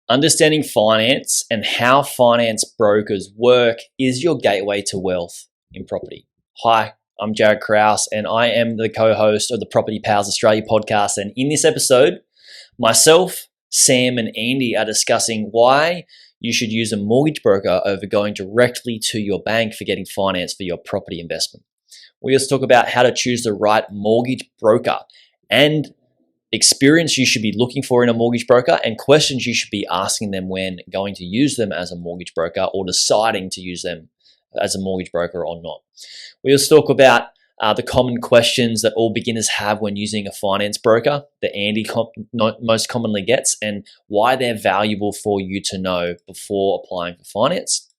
Understanding finance and how finance brokers work is your gateway to wealth in property. Hi, I'm Jared Krause, and I am the co-host of the Property Pals Australia podcast. And in this episode, myself, Sam, and Andy are discussing why you should use a mortgage broker over going directly to your bank for getting finance for your property investment. We also talk about how to choose the right mortgage broker and experience you should be looking for in a mortgage broker and questions you should be asking them when going to use them as a mortgage broker or deciding to use them as a mortgage broker or not. We also talk about the common questions that all beginners have when using a finance broker that Andy most commonly gets and why they're valuable for you to know before applying for finance.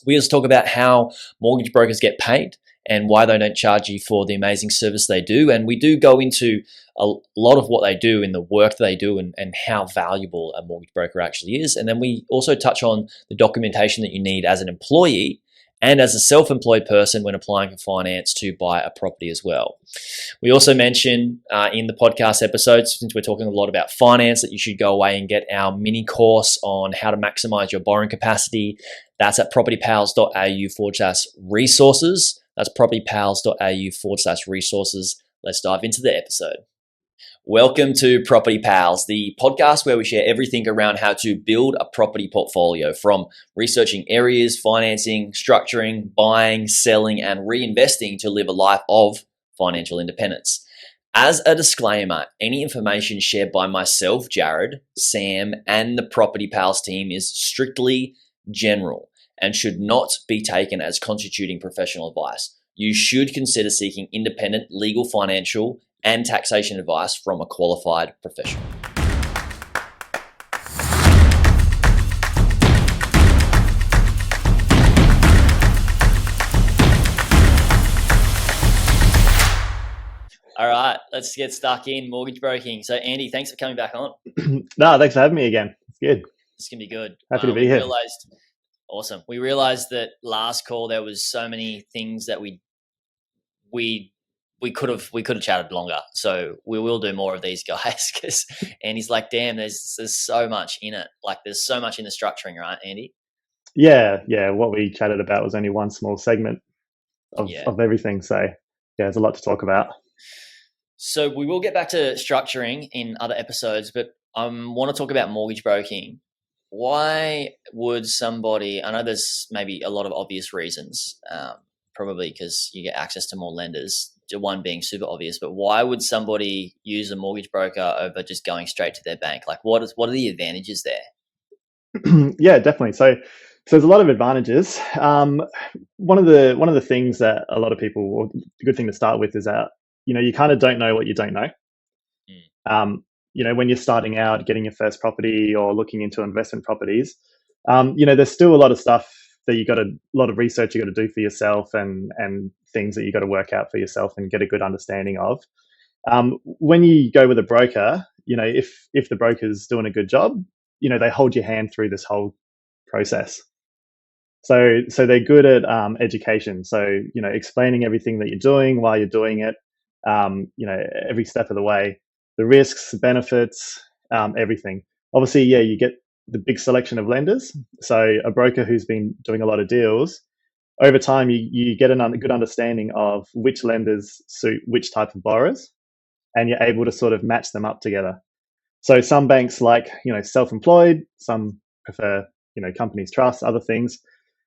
We also talk about how mortgage brokers get paid and why they don't charge you for the amazing service they do. And we do go into a lot of what they do in the work they do and how valuable a mortgage broker actually is. And then we also touch on the documentation that you need as an employee and as a self-employed person when applying for finance to buy a property as well. We also mention in the podcast episodes, since we're talking a lot about finance, that you should go away and get our mini course on how to maximize your borrowing capacity. That's at propertypals.au/resources. That's propertypals.au/resources. Let's dive into the episode. Welcome to Property Pals, the podcast where we share everything around how to build a property portfolio, from researching areas, financing, structuring, buying, selling, and reinvesting to live a life of financial independence. As a disclaimer, any information shared by myself, Jared, Sam, and the Property Pals team is strictly general and should not be taken as constituting professional advice. You should consider seeking independent legal, financial, and taxation advice from a qualified professional. All right, let's get stuck in mortgage broking. So, Andy, thanks for coming back on. No, thanks for having me again. It's good. It's going to be good. Happy to be here. Awesome. We realized that last call there was so many things that we could have chatted longer. So we will do more of these, guys. And he's like, damn, there's so much in it. Like there's so much in the structuring, right, Andy? Yeah. What we chatted about was only one small segment of everything. So yeah, there's a lot to talk about. So we will get back to structuring in other episodes, but I want to talk about mortgage broking. Why would somebody, I know there's maybe a lot of obvious reasons, probably because you get access to more lenders, one being super obvious, but why would somebody use a mortgage broker over just going straight to their bank? Like what are the advantages there? Yeah, definitely. So there's a lot of advantages. One of the things that a lot of people, or the good thing to start with is that, you kind of don't know what you don't know. When you're starting out, getting your first property or looking into investment properties, there's still a lot of stuff that a lot of research you got to do for yourself and things that you got to work out for yourself and get a good understanding of. When you go with a broker, if the broker's doing a good job, they hold your hand through this whole process. So they're good at education. So, explaining everything that you're doing, why you're doing it, every step of the way. The risks, the benefits, everything. Obviously, you get the big selection of lenders. So a broker who's been doing a lot of deals, over time, you get a good understanding of which lenders suit which type of borrowers, and you're able to sort of match them up together. So some banks like, self-employed, some prefer, companies trust, other things.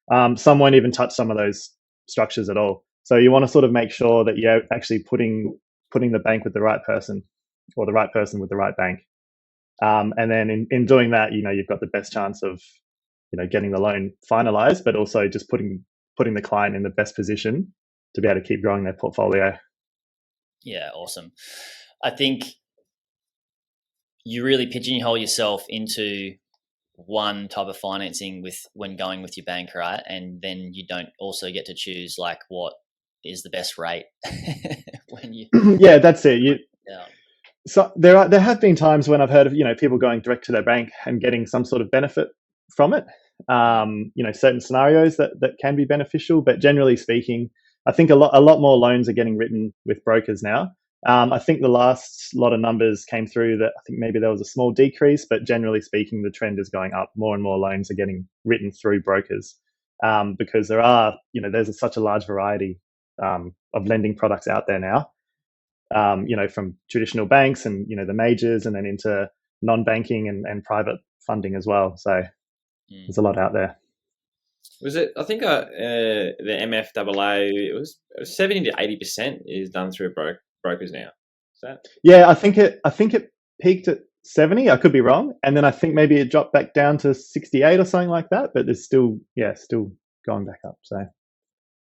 Some won't even touch some of those structures at all. So you want to sort of make sure that you're actually putting the bank with the right person, or the right person with the right bank. And then in doing that, you've got the best chance of, getting the loan finalized, but also just putting the client in the best position to be able to keep growing their portfolio. Yeah, awesome. I think you really pigeonhole yourself into one type of financing when going with your bank, right? And then you don't also get to choose like what is the best rate when you. Yeah, that's it. So there have been times when I've heard of people going direct to their bank and getting some sort of benefit from it. Certain scenarios that can be beneficial, but generally speaking, I think a lot more loans are getting written with brokers now. I think the last lot of numbers came through that I think maybe there was a small decrease, but generally speaking, the trend is going up. More and more loans are getting written through brokers, because there's such a large variety of lending products out there now. From traditional banks and the majors, and then into non-banking and private funding as well. So there's a lot out there. Was it? I think the MFAA, it was 70 to 80% is done through brokers now. Is that? Yeah, I think it peaked at 70. I could be wrong, and then I think maybe it dropped back down to 68 or something like that. But there's still going back up. So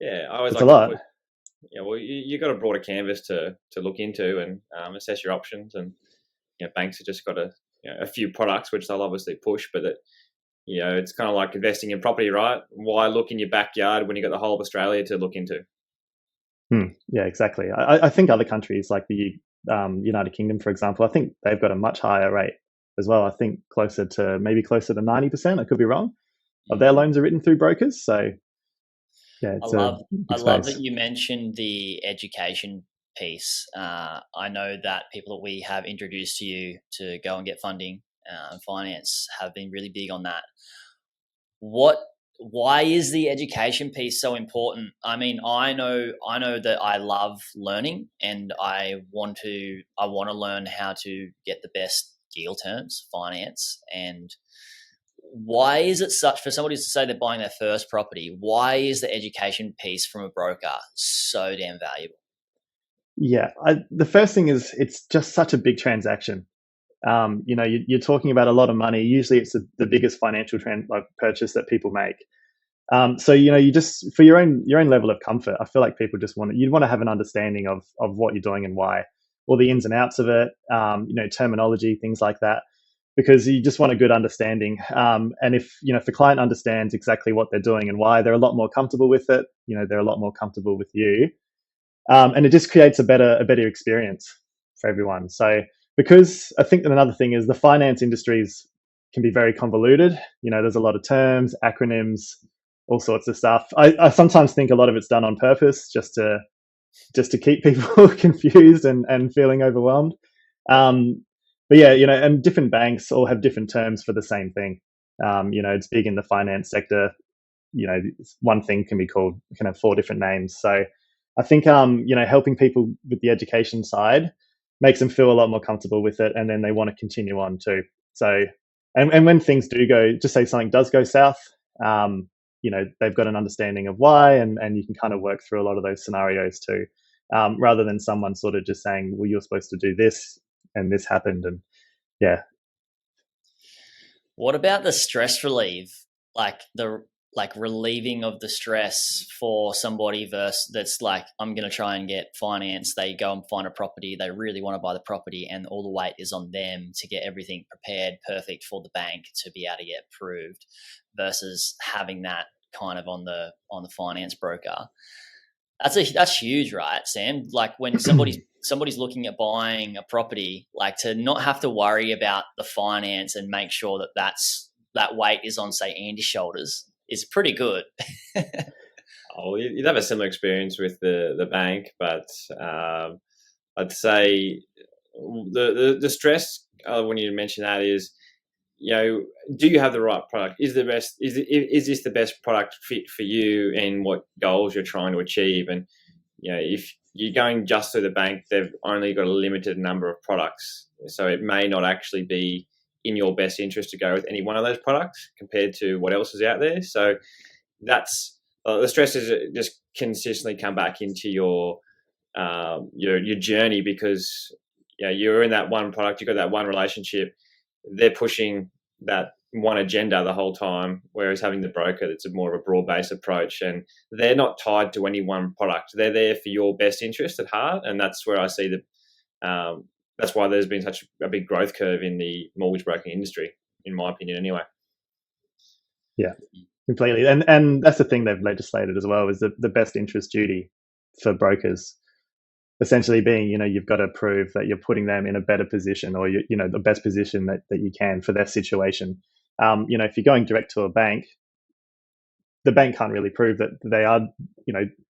yeah, I always it's like a lot. Yeah, well, you got a broader canvas to look into and assess your options, and banks have just got a few products which they'll obviously push, but it's kind of like investing in property, right? Why look in your backyard when you got the whole of Australia to look into? Yeah, exactly. I think other countries like the United Kingdom, for example, I think they've got a much higher rate as well. I think closer to 90%. I could be wrong. Of their loans are written through brokers. So yeah, I love that you mentioned the education piece. I know that people that we have introduced to you to go and get funding and finance have been really big on that. Why is the education piece so important? I mean, I know that I love learning, and I want to learn how to get the best deal terms, finance. And why is it such, for somebody to say they're buying their first property, why is the education piece from a broker so damn valuable? Yeah, the first thing is it's just such a big transaction. You're talking about a lot of money. Usually it's the biggest financial purchase that people make. So you just, for your own level of comfort, I feel like people just you'd want to have an understanding of what you're doing and why, all the ins and outs of it, terminology, things like that, because you just want a good understanding. And if the client understands exactly what they're doing and why, they're a lot more comfortable with it. They're a lot more comfortable with you, and it just creates a better experience for everyone. So, because I think that another thing is the finance industries can be very convoluted. There's a lot of terms, acronyms, all sorts of stuff. I sometimes think a lot of it's done on purpose, just to keep people confused and feeling overwhelmed. But yeah, and different banks all have different terms for the same thing. It's big in the finance sector. One thing can have 4 different names. So I think helping people with the education side makes them feel a lot more comfortable with it, and then they want to continue on too. So, and when things do go, just say something does go south, they've got an understanding of why, and you can kind of work through a lot of those scenarios too, rather than someone sort of just saying, well, you're supposed to do this and this happened. And yeah. What about the stress relief? Like relieving of the stress for somebody that's like, I'm going to try and get finance. They go and find a property. They really want to buy the property, and all the weight is on them to get everything prepared, perfect for the bank to be able to get approved, versus having that kind of on the finance broker. That's huge, right, Sam? Like when somebody's looking at buying a property, like to not have to worry about the finance and make sure that weight is on, say, Andy's shoulders is pretty good. You'd have a similar experience with the bank, but I'd say the stress when you mention that is, do you have the right product? Is this the best product fit for you and what goals you're trying to achieve? And if you're going just through the bank, they've only got a limited number of products, so it may not actually be in your best interest to go with any one of those products compared to what else is out there. So that's the stress is just consistently come back into your journey, because you're in that one product, you've got that one relationship, they're pushing that one agenda the whole time, whereas having the broker, that's a more of a broad-based approach, and they're not tied to any one product. They're there for your best interest at heart, and that's where I see that's why there's been such a big growth curve in the mortgage broking industry, in my opinion, anyway. Yeah, completely. And that's the thing they've legislated as well, is the best interest duty for brokers, essentially being, you've got to prove that you're putting them in a better position, or the best position that you can for their situation. If you're going direct to a bank, the bank can't really prove that they are,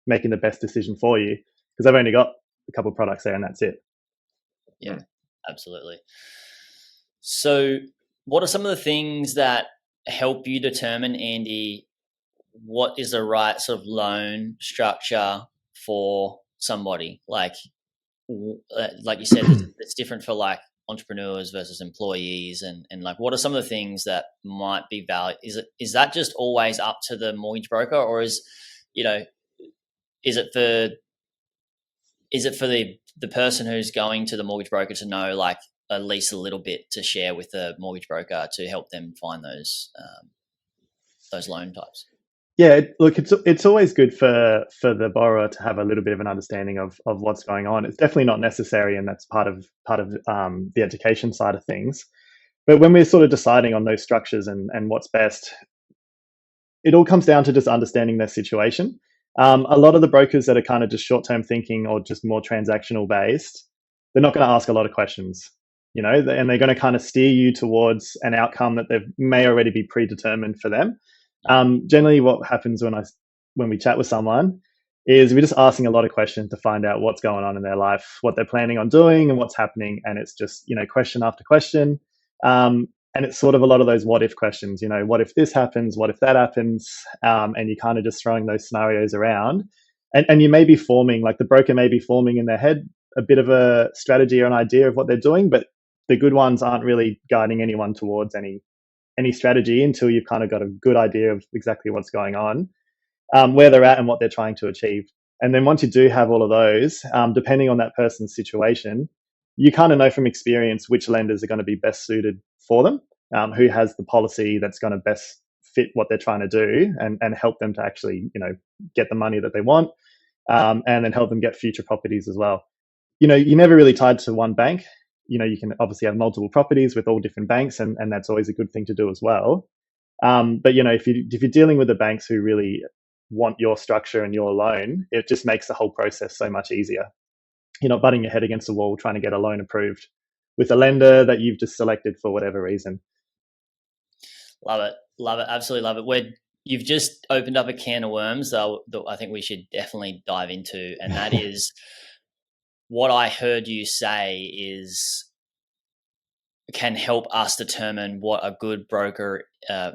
making the best decision for you, because they've only got a couple of products there and that's it. Yeah, absolutely. So what are some of the things that help you determine, Andy, what is the right sort of loan structure for somebody? Like you said, it's different for like entrepreneurs versus employees, and like what are some of the things that might be valid? Is that just always up to the mortgage broker, or is is it for the person who's going to the mortgage broker to know like at least a little bit to share with the mortgage broker to help them find those loan types? Yeah, look, it's always good for the borrower to have a little bit of an understanding of what's going on. It's definitely not necessary, and that's part of the education side of things. But when we're sort of deciding on those structures and what's best, it all comes down to just understanding their situation. A lot of the brokers that are kind of just short-term thinking or just more transactional based, they're not going to ask a lot of questions, and they're going to kind of steer you towards an outcome that they may already be predetermined for them. Generally, what happens when we chat with someone is we're just asking a lot of questions to find out what's going on in their life, what they're planning on doing, and what's happening. And it's just question after question. And it's sort of a lot of those what if questions, what if this happens? What if that happens? And you're kind of just throwing those scenarios around. And you may be forming, like the broker may be forming in their head a bit of a strategy or an idea of what they're doing, but the good ones aren't really guiding anyone towards any strategy until you've kind of got a good idea of exactly what's going on, where they're at and what they're trying to achieve. And then once you do have all of those, depending on that person's situation, you kind of know from experience which lenders are going to be best suited for them, who has the policy that's going to best fit what they're trying to do and help them to actually, get the money that they want, and then help them get future properties as well. You're never really tied to one bank. You can obviously have multiple properties with all different banks, and that's always a good thing to do as well. But if you're dealing with the banks who really want your structure and your loan, it just makes the whole process so much easier. You're not butting your head against the wall trying to get a loan approved with a lender that you've just selected for whatever reason. Love it, absolutely love it. You've just opened up a can of worms that I think we should definitely dive into, and that is what I heard you say is can help us determine what a good broker,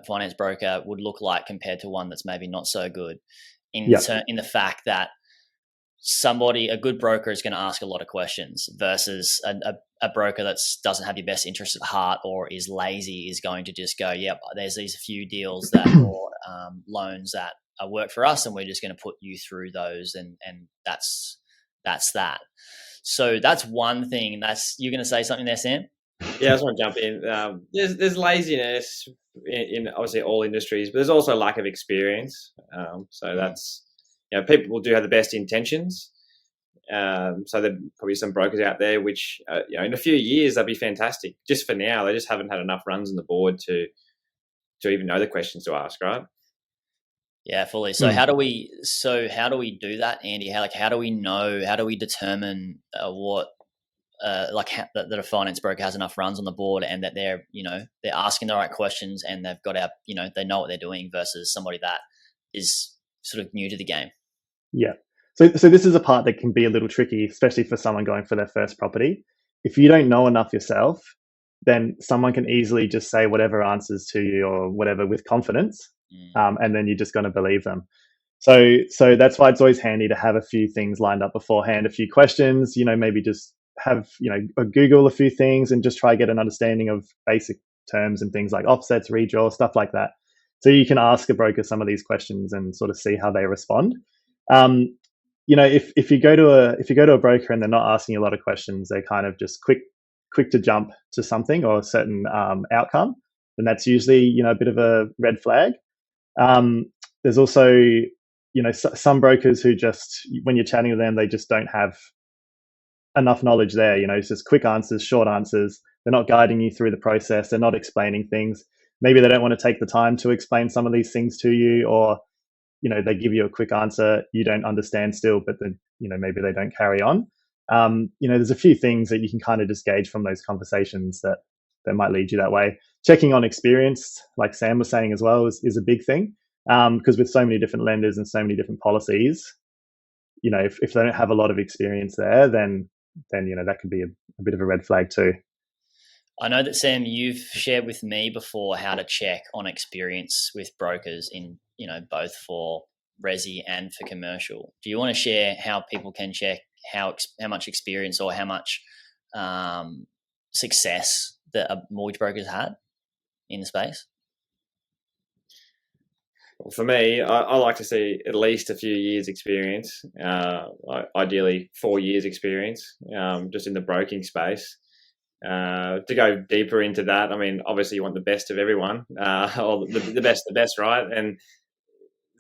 finance broker, would look like compared to one that's maybe not so good. In the fact that a good broker is going to ask a lot of questions versus a broker that doesn't have your best interest at heart or is lazy is going to just go, yep, there's these few deals that or loans that work for us, and we're just going to put you through those, and that's that. So that's one thing. You're going to say something there, Sam? Yeah, I just want to jump in. There's laziness in obviously all industries, but there's also lack of experience. So that's, people do have the best intentions. So there probably some brokers out there which, in a few years they'll be fantastic. Just for now, they just haven't had enough runs on the board to even know the questions to ask, right? Yeah, fully. So how do we do that, Andy? How do we know? How do we determine that a finance broker has enough runs on the board and that they're asking the right questions and they've got they know what they're doing versus somebody that is sort of new to the game? Yeah. So this is a part that can be a little tricky, especially for someone going for their first property. If you don't know enough yourself, then someone can easily just say whatever answers to you or whatever with confidence, and then you're just going to believe them. So that's why it's always handy to have a few things lined up beforehand, a few questions, maybe just have, Google a few things and just try to get an understanding of basic terms and things like offsets, redraw, stuff like that. So you can ask a broker some of these questions and sort of see how they respond. If you go to a broker and they're not asking you a lot of questions, they're kind of just quick to jump to something or a certain outcome, then that's usually a bit of a red flag. There's also some brokers who just, when you're chatting with them, they just don't have enough knowledge there. It's just quick answers, short answers. They're not guiding you through the process. They're not explaining things. Maybe they don't want to take the time to explain some of these things to you, or they give you a quick answer you don't understand still, but then maybe they don't carry on. There's a few things that you can kind of just gauge from those conversations that might lead you that way. Checking on experience, like Sam was saying as well, is a big thing, because with so many different lenders and so many different policies, if they don't have a lot of experience there, then then that could be a bit of a red flag too. I know that, Sam, you've shared with me before how to check on experience with brokers in, both for resi and for commercial. Do you want to share how people can check how much experience or how much success that a mortgage broker's had in the space? Well, for me, I like to see at least a few years experience, ideally 4 years experience, just in the broking space. To go deeper into that, I mean, obviously you want the best of everyone, or the best, right? And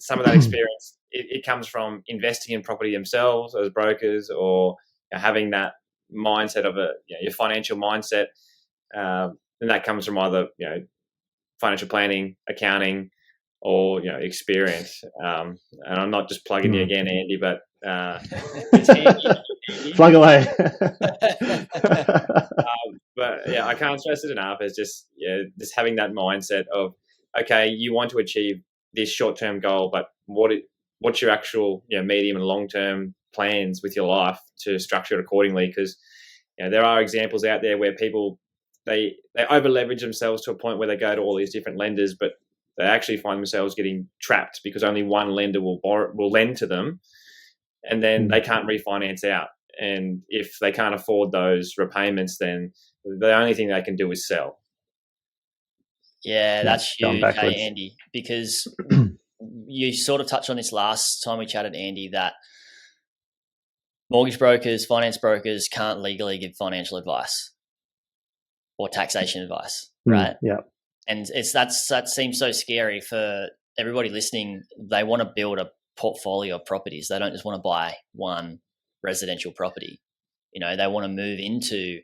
some of that experience, it comes from investing in property themselves as brokers, or having that mindset of your financial mindset, and that comes from either financial planning, accounting, or experience. And I'm not just plugging you again, Andy, but it's handy. Plug away. But I can't stress it enough. It's just having that mindset of, okay, you want to achieve this short-term goal, but what's your actual medium and long-term plans with your life to structure it accordingly? Because there are examples out there where people they over leverage themselves to a point where they go to all these different lenders, but they actually find themselves getting trapped because only one lender will lend to them, and then they can't refinance out. And if they can't afford those repayments, then the only thing they can do is sell. Yeah, that's huge, Andy, because you sort of touched on this last time we chatted, Andy, that mortgage brokers, finance brokers can't legally give financial advice or taxation advice, right? Yeah. And that seems so scary for everybody listening. They want to build a portfolio of properties. They don't just want to buy one residential property. They want to move into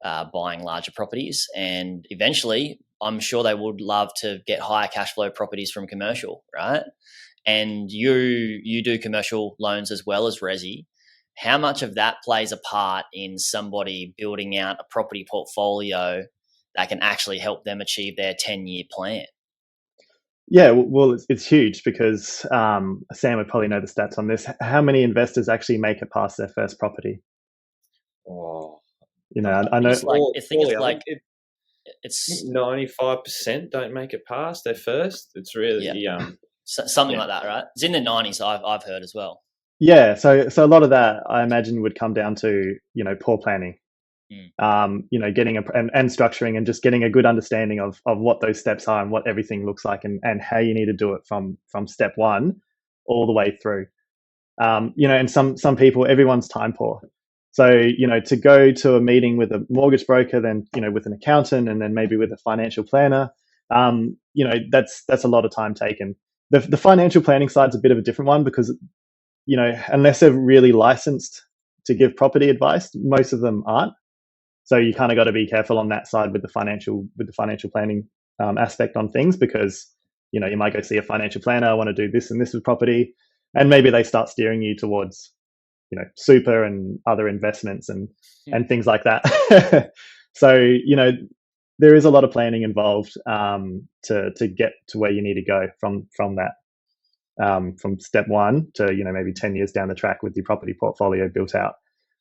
buying larger properties, and eventually I'm sure they would love to get higher cash flow properties from commercial, right? And you do commercial loans as well as resi. How much of that plays a part in somebody building out a property portfolio that can actually help them achieve their 10-year plan? Yeah, well, it's huge because Sam would probably know the stats on this. How many investors actually make it past their first property? Oh, I know. It's 95% don't make it past their first. It's really something like that, right? It's in the 90s. I've heard as well. Yeah, so a lot of that I imagine would come down to poor planning, getting and structuring, and just getting a good understanding of what those steps are and what everything looks like, and how you need to do it from step one all the way through. And some people, everyone's time poor. So, to go to a meeting with a mortgage broker, then, with an accountant, and then maybe with a financial planner, that's a lot of time taken. The financial planning side's a bit of a different one because, unless they're really licensed to give property advice, most of them aren't. So you kind of got to be careful on that side with the financial planning aspect on things, because, you might go see a financial planner, I want to do this and this with property, and maybe they start steering you towards super and other investments and things like that. So, there is a lot of planning involved to get to where you need to go from that, from step one to, maybe 10 years down the track with your property portfolio built out.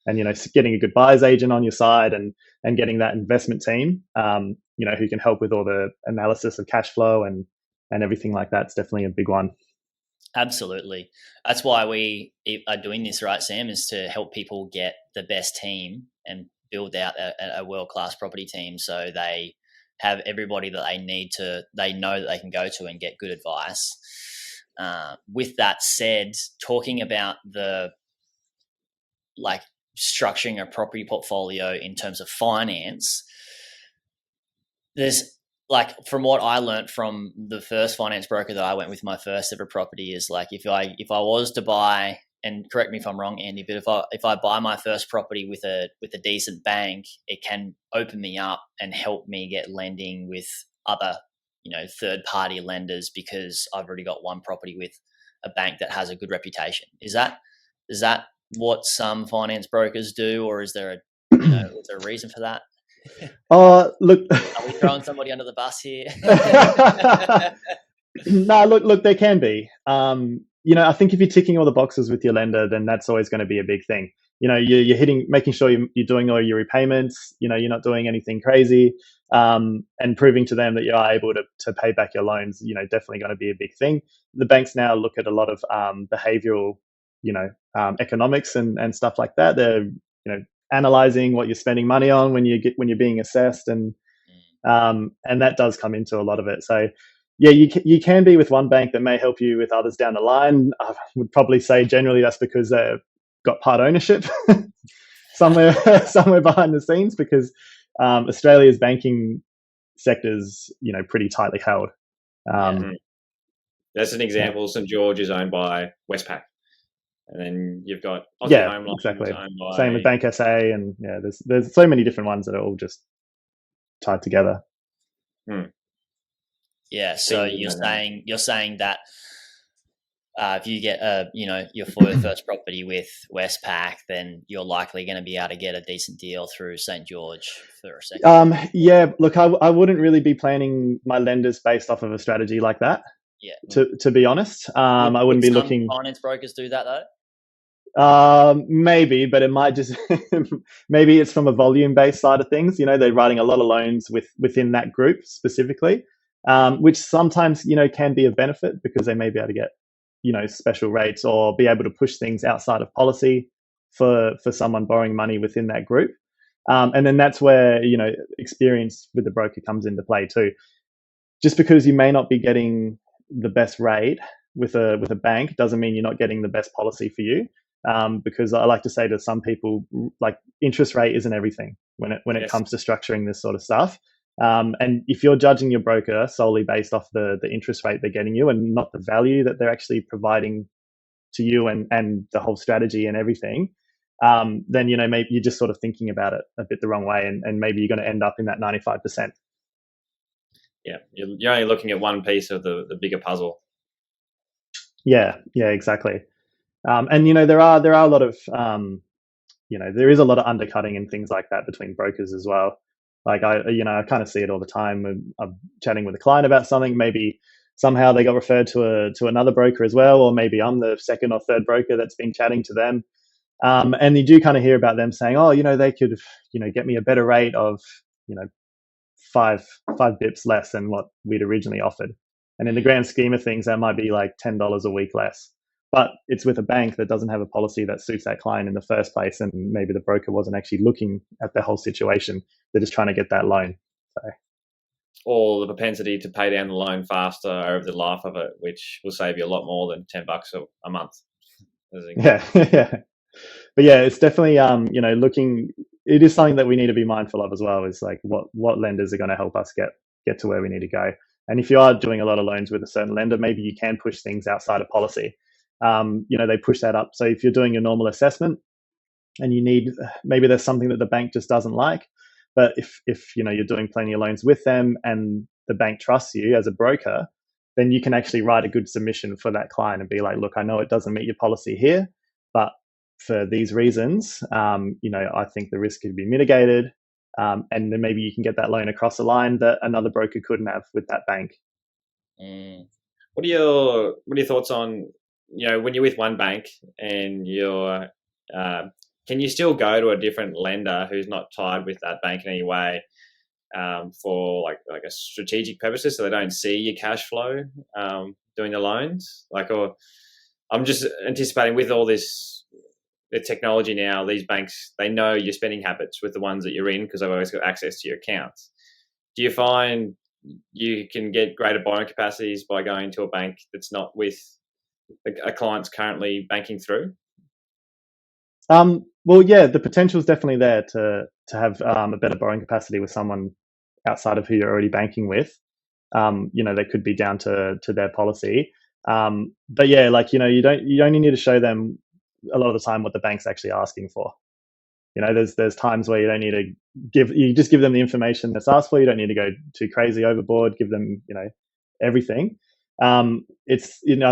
And, getting a good buyer's agent on your side and getting that investment team, who can help with all the analysis of cash flow and everything like that. It's definitely a big one. Absolutely. That's why we are doing this, right, Sam, is to help people get the best team and build out a world-class property team, so they have everybody that they know that they can go to and get good advice. With that said, talking about structuring a property portfolio in terms of finance, there's from what I learned from the first finance broker that I went with, my first ever property, is if I was to buy, and correct me if I'm wrong, Andy, but if I buy my first property with a decent bank, it can open me up and help me get lending with other third party lenders, because I've already got one property with a bank that has a good reputation. Is that what some finance brokers do, or is there a reason for that? Look, are we throwing somebody under the bus here? No, look, there can be. I think if you're ticking all the boxes with your lender, then that's always going to be a big thing. You're making sure you're doing all your repayments. You're not doing anything crazy, and proving to them that you are able to pay back your loans. Definitely going to be a big thing. The banks now look at a lot of behavioral, economics and stuff like that. They're analyzing what you're spending money on when you're being assessed, and that does come into a lot of it. So yeah, you can be with one bank that may help you with others down the line. I would probably say generally that's because they've got part ownership somewhere behind the scenes, because Australia's banking sector's pretty tightly held. That's an example. St George is owned by Westpac, and then you've got Aussie Home Loans exactly. owned by... Same with Bank SA, and there's so many different ones that are all just tied together. Yeah, so you're saying that if you get your first property with Westpac, then you're likely going to be able to get a decent deal through St George for a second. Yeah, look, I wouldn't really be planning my lenders based off of a strategy like that. Yeah. To be honest, I wouldn't be looking. Finance brokers do that though. Maybe, but it might just maybe it's from a volume-based side of things. They're writing a lot of loans within that group specifically, which sometimes can be a benefit because they may be able to get special rates or be able to push things outside of policy for someone borrowing money within that group, and then that's where experience with the broker comes into play too. Just because you may not be getting the best rate with a bank doesn't mean you're not getting the best policy for you. Because I like to say to some people, like, interest rate isn't everything when it comes to structuring this sort of stuff. And if you're judging your broker solely based off the interest rate they're getting you and not the value that they're actually providing to you and the whole strategy and everything, then maybe you're just sort of thinking about it a bit the wrong way, and maybe you're going to end up in that 95%. Yeah, you're only looking at one piece of the bigger puzzle. Yeah, exactly. And there are a lot of there is a lot of undercutting and things like that between brokers as well. Like I kind of see it all the time when I'm chatting with a client about something. Maybe somehow they got referred to another broker as well, or maybe I'm the second or third broker that's been chatting to them. And you do kind of hear about them saying, oh, they could get me a better rate of five bips less than what we'd originally offered. And in the grand scheme of things, that might be like $10 a week less. But it's with a bank that doesn't have a policy that suits that client in the first place, and maybe the broker wasn't actually looking at the whole situation. They're just trying to get that loan. So. Or the propensity to pay down the loan faster over the life of it, which will save you a lot more than $10 a month. Yeah. But yeah, it's definitely looking. It is something that we need to be mindful of as well. Is like what lenders are going to help us get to where we need to go. And if you are doing a lot of loans with a certain lender, maybe you can push things outside of policy. They push that up. So if you're doing your normal assessment and you need, maybe there's something that the bank just doesn't like, but if you're doing plenty of loans with them and the bank trusts you as a broker, then you can actually write a good submission for that client and be like, look, I know it doesn't meet your policy here, but for these reasons, I think the risk could be mitigated. And then maybe you can get that loan across the line that another broker couldn't have with that bank. What are your thoughts on, when you're with one bank and you're, can you still go to a different lender who's not tied with that bank in any way, for like a strategic purposes, so they don't see your cash flow doing the loans? Or I'm just anticipating with all this, the technology now, these banks, they know your spending habits with the ones that you're in because they've always got access to your accounts. Do you find you can get greater borrowing capacities by going to a bank that's not with a client's currently banking through? Well, yeah, the potential is definitely there to have a better borrowing capacity with someone outside of who you're already banking with. They could be down to their policy. But yeah, you only need to show them a lot of the time what the bank's actually asking for. There's times where you don't need to you just give them the information that's asked for. You don't need to go too crazy overboard, give them, everything. I've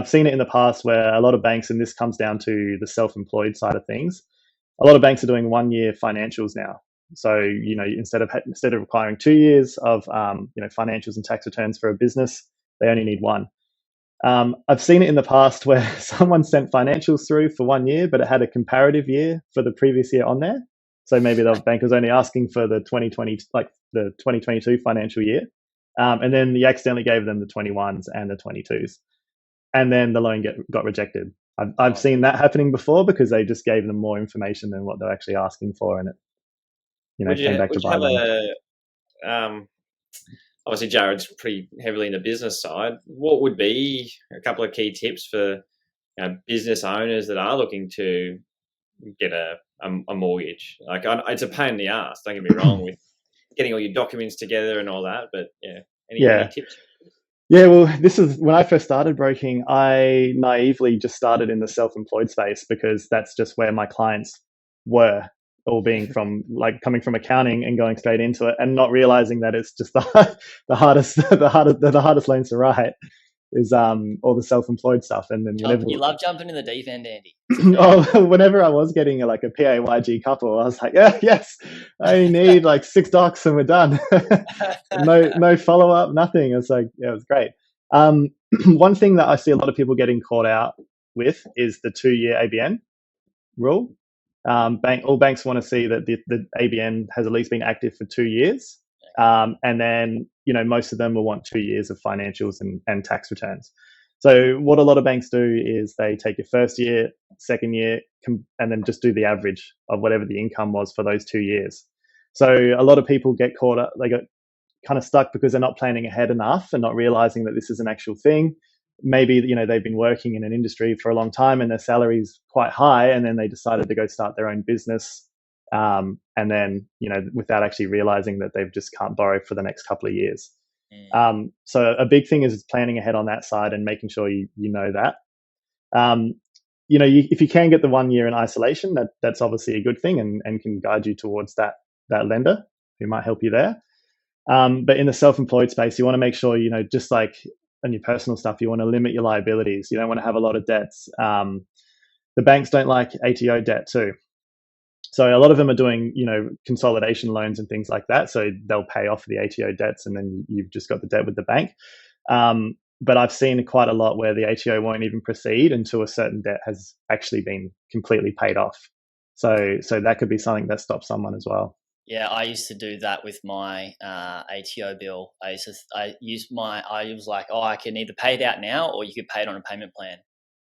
seen it in the past where a lot of banks, and this comes down to the self-employed side of things, a lot of banks are doing 1 year financials now. So, instead of requiring 2 years of, financials and tax returns for a business, they only need one. I've seen it in the past where someone sent financials through for 1 year, but it had a comparative year for the previous year on there. So maybe the bank was only asking for the 2020, like the 2022 financial year. And then you accidentally gave them the 21s and the 22s. And then the loan got rejected. I've seen that happening before because they just gave them more information than what they're actually asking for. And it, came back to bite them. Obviously Jared's pretty heavily in the business side. What would be a couple of key tips for business owners that are looking to get a mortgage? Like, it's a pain in the ass, don't get me wrong, with getting all your documents together and all that, but any tips? Yeah, well, this is when I first started broking. I naively just started in the self-employed space because that's just where my clients were, all being from coming from accounting and going straight into it, and not realizing that it's just the hardest loans to write is all the self-employed stuff. And then you love jumping in the deep end, Andy. Whenever I was getting a PAYG couple, I was like, yes, I only need 6 docs and we're done. no follow up, nothing. It's like, yeah, it was great. One thing that I see a lot of people getting caught out with is the 2-year ABN rule. All banks want to see that the ABN has at least been active for 2 years. And then, most of them will want 2 years of financials and tax returns. So what a lot of banks do is they take your first year, second year, and then just do the average of whatever the income was for those 2 years. So a lot of people get caught up, they get kind of stuck because they're not planning ahead enough and not realizing that this is an actual thing. Maybe, they've been working in an industry for a long time and their salary's quite high, and then they decided to go start their own business. And then, without actually realizing that they've just can't borrow for the next couple of years. So a big thing is planning ahead on that side and making sure you know that. If you can get the 1 year in isolation, that's obviously a good thing and can guide you towards that lender who might help you there. But in the self-employed space, you want to make sure, just like on your personal stuff, you want to limit your liabilities. You don't want to have a lot of debts. The banks don't like ATO debt too. So a lot of them are doing, consolidation loans and things like that. So they'll pay off the ATO debts and then you've just got the debt with the bank. But I've seen quite a lot where the ATO won't even proceed until a certain debt has actually been completely paid off. So that could be something that stops someone as well. Yeah, I used to do that with my ATO bill. I was like, I can either pay it out now or you could pay it on a payment plan.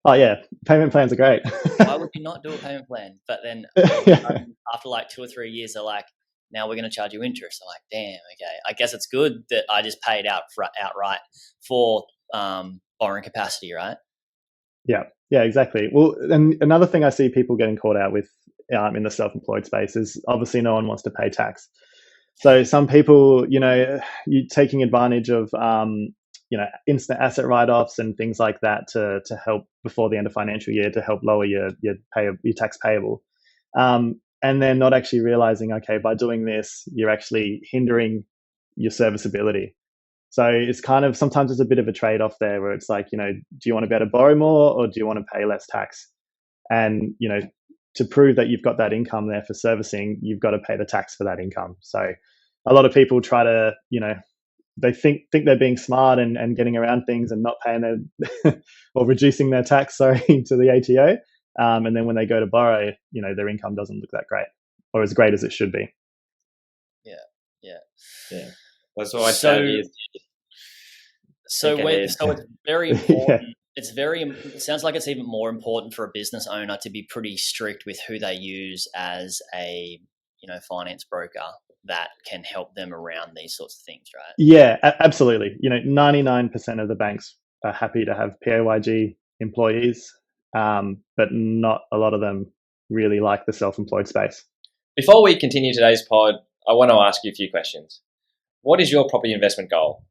Oh yeah, payment plans are great. Why would you not do a payment plan? But then after 2 or 3 years, they're like, now we're going to charge you interest. I'm like, damn, okay. I guess it's good that I just paid outright for borrowing capacity, right? Yeah, exactly. Well, and another thing I see people getting caught out with in the self-employed space is obviously no one wants to pay tax. So some people, you're taking advantage of instant asset write-offs and things like that to help before the end of financial year to help lower your tax payable. And they're not actually realizing, okay, by doing this, you're actually hindering your serviceability. So it's kind of, sometimes it's a bit of a trade-off there where it's like, do you want to be able to borrow more or do you want to pay less tax? And, to prove that you've got that income there for servicing, you've got to pay the tax for that income. So a lot of people try to, they think they're being smart and getting around things and not paying their or reducing their tax, to the ATO. And then when they go to borrow, their income doesn't look that great or as great as it should be. Yeah. That's why I say so it's very important. It sounds like it's even more important for a business owner to be pretty strict with who they use as a finance broker that can help them around these sorts of things, right? Yeah, absolutely. 99% of the banks are happy to have PAYG employees, but not a lot of them really like the self-employed space. Before we continue today's pod, I want to ask you a few questions. What is your property investment goal?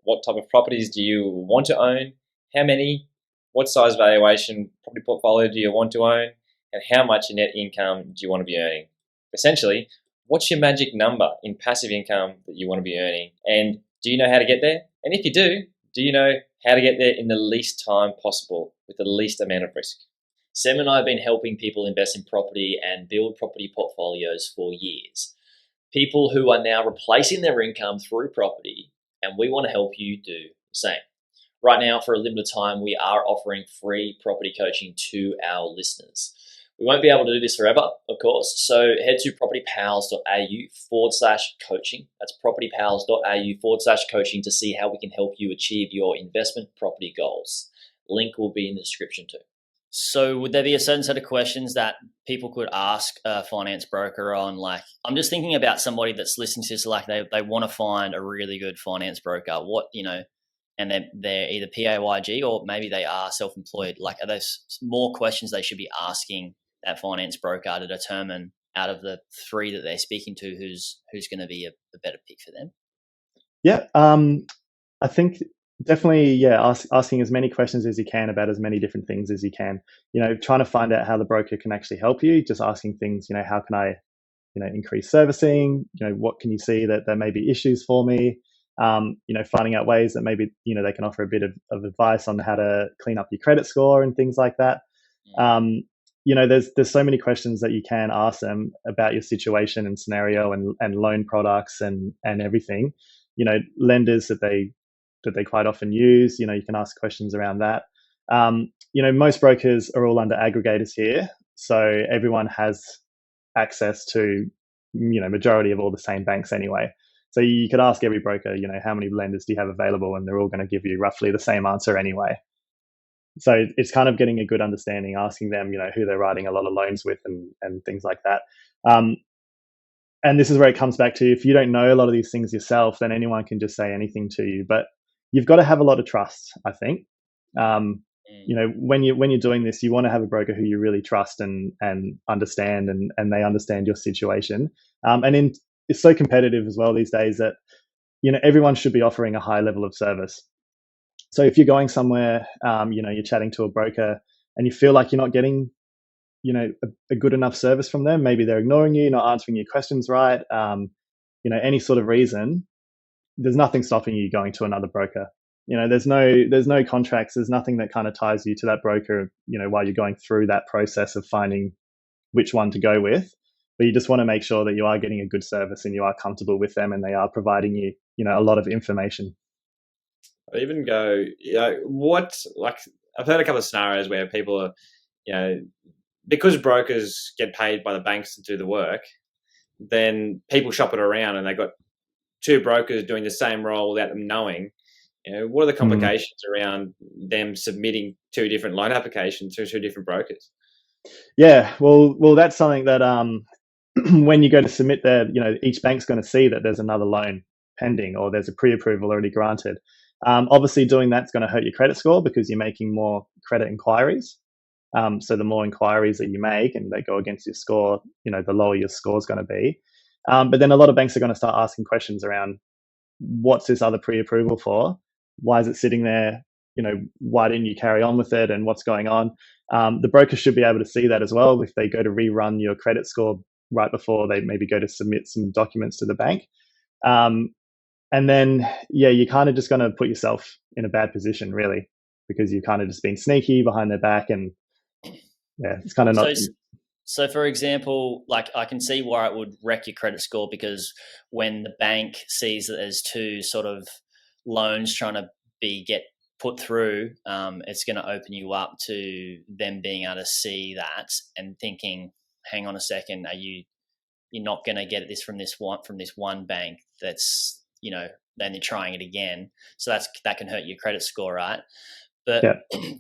What type of properties do you want to own? How many? What size valuation property portfolio do you want to own? And how much in net income do you want to be earning? Essentially, what's your magic number in passive income that you want to be earning? And do you know how to get there? And if you do you know how to get there in the least time possible with the least amount of risk? Sam and I have been helping people invest in property and build property portfolios for years. People who are now replacing their income through property, and we want to help you do the same. Right now, for a limited time, we are offering free property coaching to our listeners. We won't be able to do this forever, of course, so head to propertypals.au/coaching. That's propertypals.au/coaching to see how we can help you achieve your investment property goals. Link will be in the description too. So would there be a certain set of questions that people could ask a finance broker on? Like, I'm just thinking about somebody that's listening to this, like they want to find a really good finance broker. What, and they're either PAYG or maybe they are self-employed. Like, are there more questions they should be asking that finance broker to determine out of the three that they're speaking to who's going to be a better pick for them? Yeah, I think definitely, asking as many questions as you can about as many different things as you can. Trying to find out how the broker can actually help you. Just asking things, how can I, increase servicing? What can you see that there may be issues for me? Finding out ways that maybe, they can offer a bit of advice on how to clean up your credit score and things like that. There's so many questions that you can ask them about your situation and scenario and loan products and everything. Lenders that they quite often use. You can ask questions around that. Most brokers are all under aggregators here, so everyone has access to majority of all the same banks anyway. So you could ask every broker, how many lenders do you have available, and they're all going to give you roughly the same answer anyway. So it's kind of getting a good understanding, asking them, who they're writing a lot of loans with and things like that. And this is where it comes back to, if you don't know a lot of these things yourself, then anyone can just say anything to you. But you've got to have a lot of trust, I think. When you're doing this, you want to have a broker who you really trust and understand, and they understand your situation. It's so competitive as well these days that everyone should be offering a high level of service. So if you're going somewhere, you're chatting to a broker and you feel like you're not getting a good enough service from them, maybe they're ignoring you, not answering your questions right, any sort of reason, there's nothing stopping you going to another broker. There's no contracts, there's nothing that kind of ties you to that broker, while you're going through that process of finding which one to go with. But you just want to make sure that you are getting a good service and you are comfortable with them and they are providing you, a lot of information. I even go, I've heard a couple of scenarios where people are, because brokers get paid by the banks to do the work, then people shop it around and they've got two brokers doing the same role without them knowing. What are the complications around them submitting two different loan applications to two different brokers? Yeah, well, that's something that when you go to submit there, each bank's going to see that there's another loan pending or there's a pre-approval already granted. Obviously, doing that's going to hurt your credit score because you're making more credit inquiries. So the more inquiries that you make and they go against your score, the lower your score is going to be. But then a lot of banks are going to start asking questions around, what's this other pre-approval for? Why is it sitting there? Why didn't you carry on with it? And what's going on? The broker should be able to see that as well if they go to rerun your credit score right before they maybe go to submit some documents to the bank. And then, you're kind of just going to put yourself in a bad position, really, because you've kind of just been sneaky behind their back, and it's kind of not. So, for example, like, I can see why it would wreck your credit score, because when the bank sees that there's two sort of loans trying to get put through, it's going to open you up to them being able to see that and thinking, hang on a second, you're not going to get this from this one bank that's, then they're trying it again. So that can hurt your credit score, right? But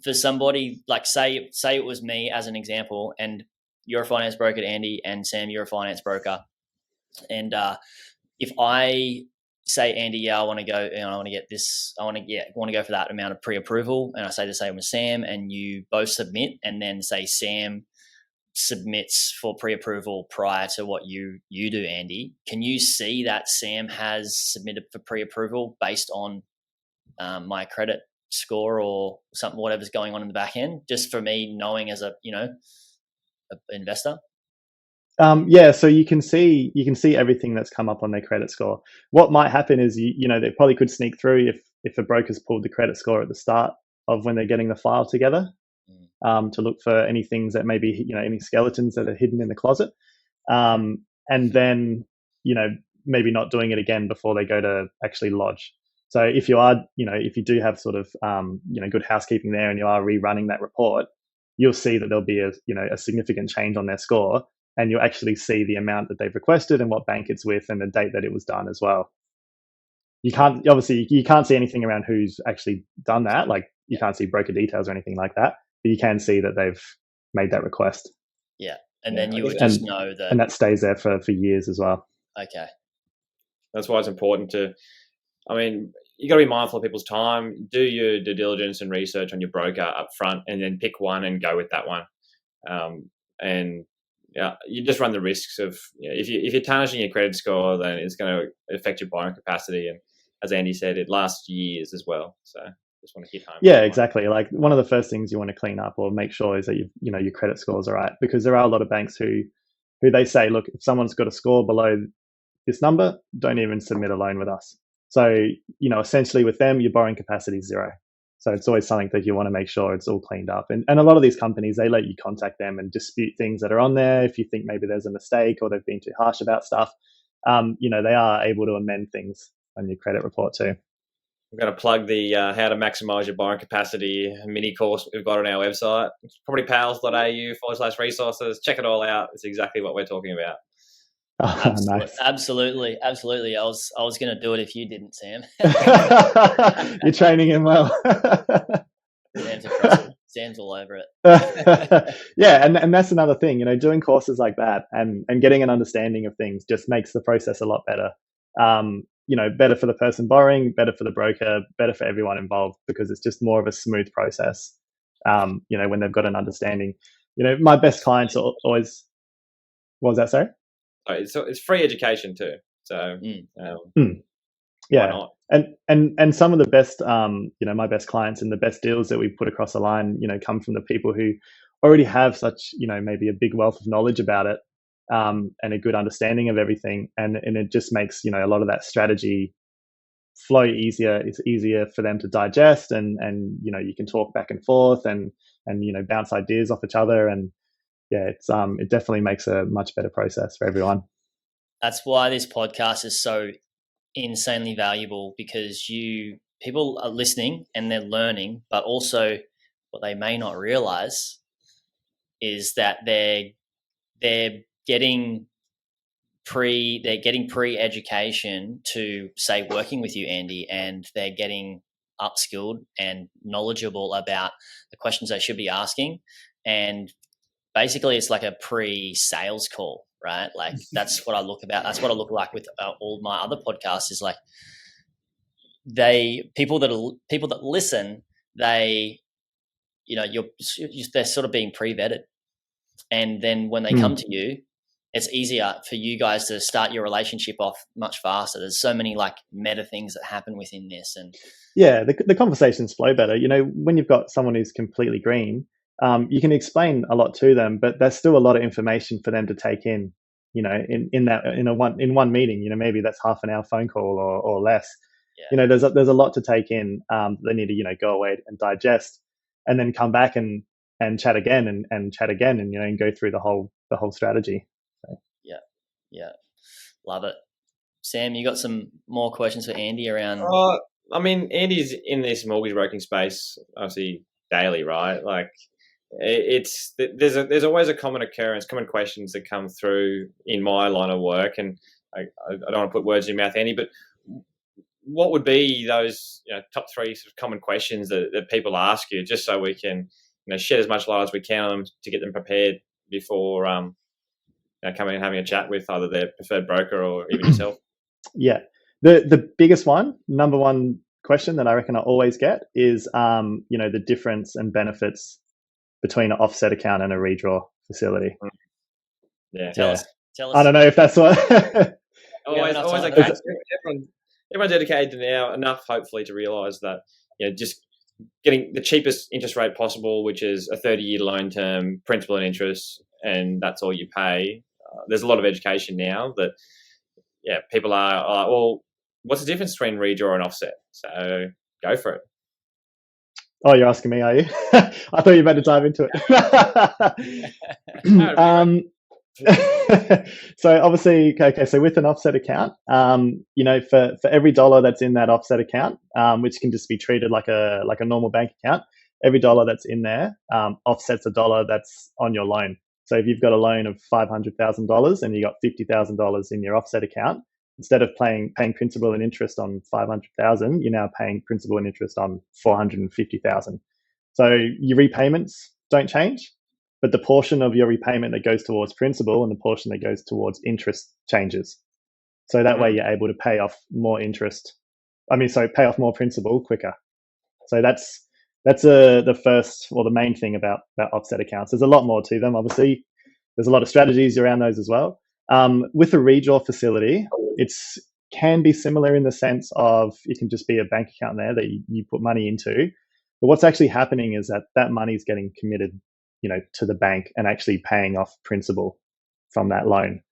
for somebody, like, say it was me as an example, and you're a finance broker, Andy, and Sam, you're a finance broker. And if I say, Andy, I want to go, and I want to get this, I want to go for that amount of pre-approval, and I say the same with Sam, and you both submit, and then say Sam submits for pre-approval prior to what you do, Andy, can you see that Sam has submitted for pre-approval based on my credit score or something, whatever's going on in the back end, just for me knowing as a investor? So you can see everything that's come up on their credit score. What might happen is they probably could sneak through if a broker's pulled the credit score at the start of when they're getting the file together, to look for any things that maybe any skeletons that are hidden in the closet, and then maybe not doing it again before they go to actually lodge. So if you are, if you do have sort of, good housekeeping there and you are rerunning that report, you'll see that there'll be a significant change on their score, and you'll actually see the amount that they've requested and what bank it's with and the date that it was done as well. You can't see anything around who's actually done that. Like you can't see broker details or anything like that, but you can see that they've made that request. Yeah. And then you would just know that. And that stays there for years as well. Okay. That's why it's important to, you got to be mindful of people's time. Do your due diligence and research on your broker up front, and then pick one and go with that one. And you just run the risks of, if you're tarnishing your credit score, then it's going to affect your borrowing capacity. And as Andy said, it lasts years as well. So just want to hit home. Yeah, exactly. Like one of the first things you want to clean up or make sure is that your credit scores are right, because there are a lot of banks who they say, look, if someone's got a score below this number, don't even submit a loan with us. So, essentially with them, your borrowing capacity is zero. So it's always something that you want to make sure it's all cleaned up. And a lot of these companies, they let you contact them and dispute things that are on there. If you think maybe there's a mistake or they've been too harsh about stuff, they are able to amend things on your credit report too. I'm going to plug the how to maximize your borrowing capacity mini course we've got on our website. It's propertypals.au/resources. Check it all out. It's exactly what we're talking about. Oh, nice. Absolutely. I was going to do it if you didn't, Sam. You're training him well. Sam's all over it. Yeah, and that's another thing. Doing courses like that and getting an understanding of things just makes the process a lot better. Better for the person borrowing, better for the broker, better for everyone involved, because it's just more of a smooth process. When they've got an understanding. My best clients are always. What was that, sorry? So it's free education too. So yeah, why not? And some of the best, my best clients and the best deals that we put across the line, come from the people who already have such, maybe a big wealth of knowledge about it, and a good understanding of everything, and it just makes a lot of that strategy flow easier. It's easier for them to digest, and you can talk back and forth and bounce ideas off each other, and yeah, it definitely makes a much better process for everyone. That's why this podcast is so insanely valuable, because people are listening and they're learning, but also what they may not realize is that they're getting pre-education to, say, working with you, Andy, and they're getting upskilled and knowledgeable about the questions they should be asking. And basically it's like a pre-sales call, right? Like that's what I look like with all my other podcasts, is like people that listen, they're sort of being pre-vetted. And then when they come to you, it's easier for you guys to start your relationship off much faster. There's so many like meta things that happen within this. And yeah, the conversations flow better. When you've got someone who's completely green, you can explain a lot to them, but there's still a lot of information for them to take in, in one meeting. Maybe that's half an hour phone call or less. Yeah. There's a lot to take in. They need to, go away and digest, and then come back and chat again and chat again, and go through the whole strategy. So. Yeah, love it. Sam, you got some more questions for Andy around? Andy's in this mortgage broking space obviously daily, right? Like there's always a common questions that come through in my line of work, and I don't want to put words in your mouth, Andy, but what would be those top three sort of common questions that people ask you, just so we can shed as much light as we can on them to get them prepared before coming and having a chat with either their preferred broker or even yourself? Yeah, the biggest one, number one question that I reckon I always get is the difference and benefits between an offset account and a redraw facility. Yeah, tell us. I don't know if that's what. always okay. Everyone's educated now enough, hopefully, to realise that just getting the cheapest interest rate possible, which is a 30-year loan term, principal and interest, and that's all you pay. There's a lot of education now that people are well, what's the difference between redraw and offset? So go for it. Oh, you're asking me, are you? I thought you were about to dive into it. So obviously, okay, so with an offset account, for every dollar that's in that offset account, which can just be treated like a normal bank account, every dollar that's in there offsets a dollar that's on your loan. So if you've got a loan of $500,000 and you got $50,000 in your offset account, instead of paying principal and interest on 500,000, you're now paying principal and interest on 450,000. So your repayments don't change, but the portion of your repayment that goes towards principal and the portion that goes towards interest changes. So that way you're able to pay off more pay off more principal quicker. So that's the first or the main thing about offset accounts. There's a lot more to them, obviously. There's a lot of strategies around those as well. With a redraw facility, it's can be similar in the sense of it can just be a bank account there that you put money into. But what's actually happening is that money is getting committed, to the bank and actually paying off principal from that loan.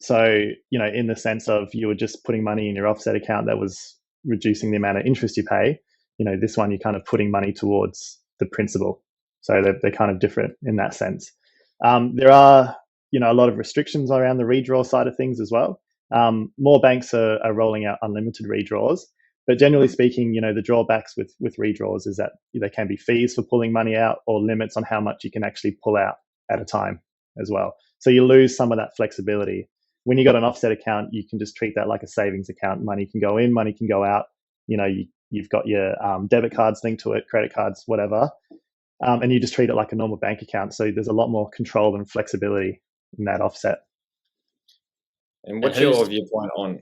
So, in the sense of you were just putting money in your offset account that was reducing the amount of interest you pay, this one you're kind of putting money towards the principal. So they're kind of different in that sense. There are, a lot of restrictions around the redraw side of things as well. More banks are rolling out unlimited redraws. But generally speaking, the drawbacks with redraws is that there can be fees for pulling money out or limits on how much you can actually pull out at a time as well. So you lose some of that flexibility. When you got an offset account, you can just treat that like a savings account. Money can go in, money can go out. You've got your debit cards linked to it, credit cards, whatever. And you just treat it like a normal bank account. So there's a lot more control and flexibility in that offset. And what's your viewpoint on...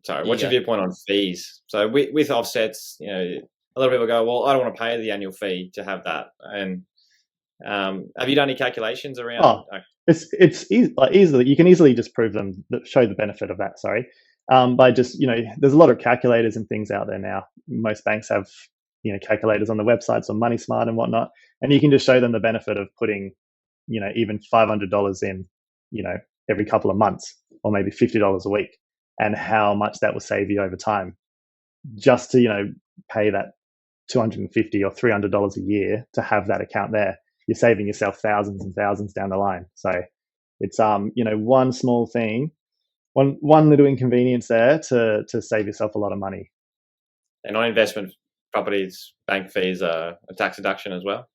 Sorry, what's your viewpoint on fees? So with offsets, a lot of people go, well, I don't want to pay the annual fee to have that. And have you done any calculations around? It's easily, you can easily just prove them, show the benefit of that. Sorry, by just there's a lot of calculators and things out there now. Most banks have calculators on the websites on Money Smart and whatnot, and you can just show them the benefit of putting even $500 in every couple of months or maybe $50 a week. And how much that will save you over time, just to pay that $250 or $300 a year to have that account there. You're saving yourself thousands and thousands down the line. So it's one small thing, one little inconvenience there to save yourself a lot of money. And on investment properties, bank fees are a tax deduction as well.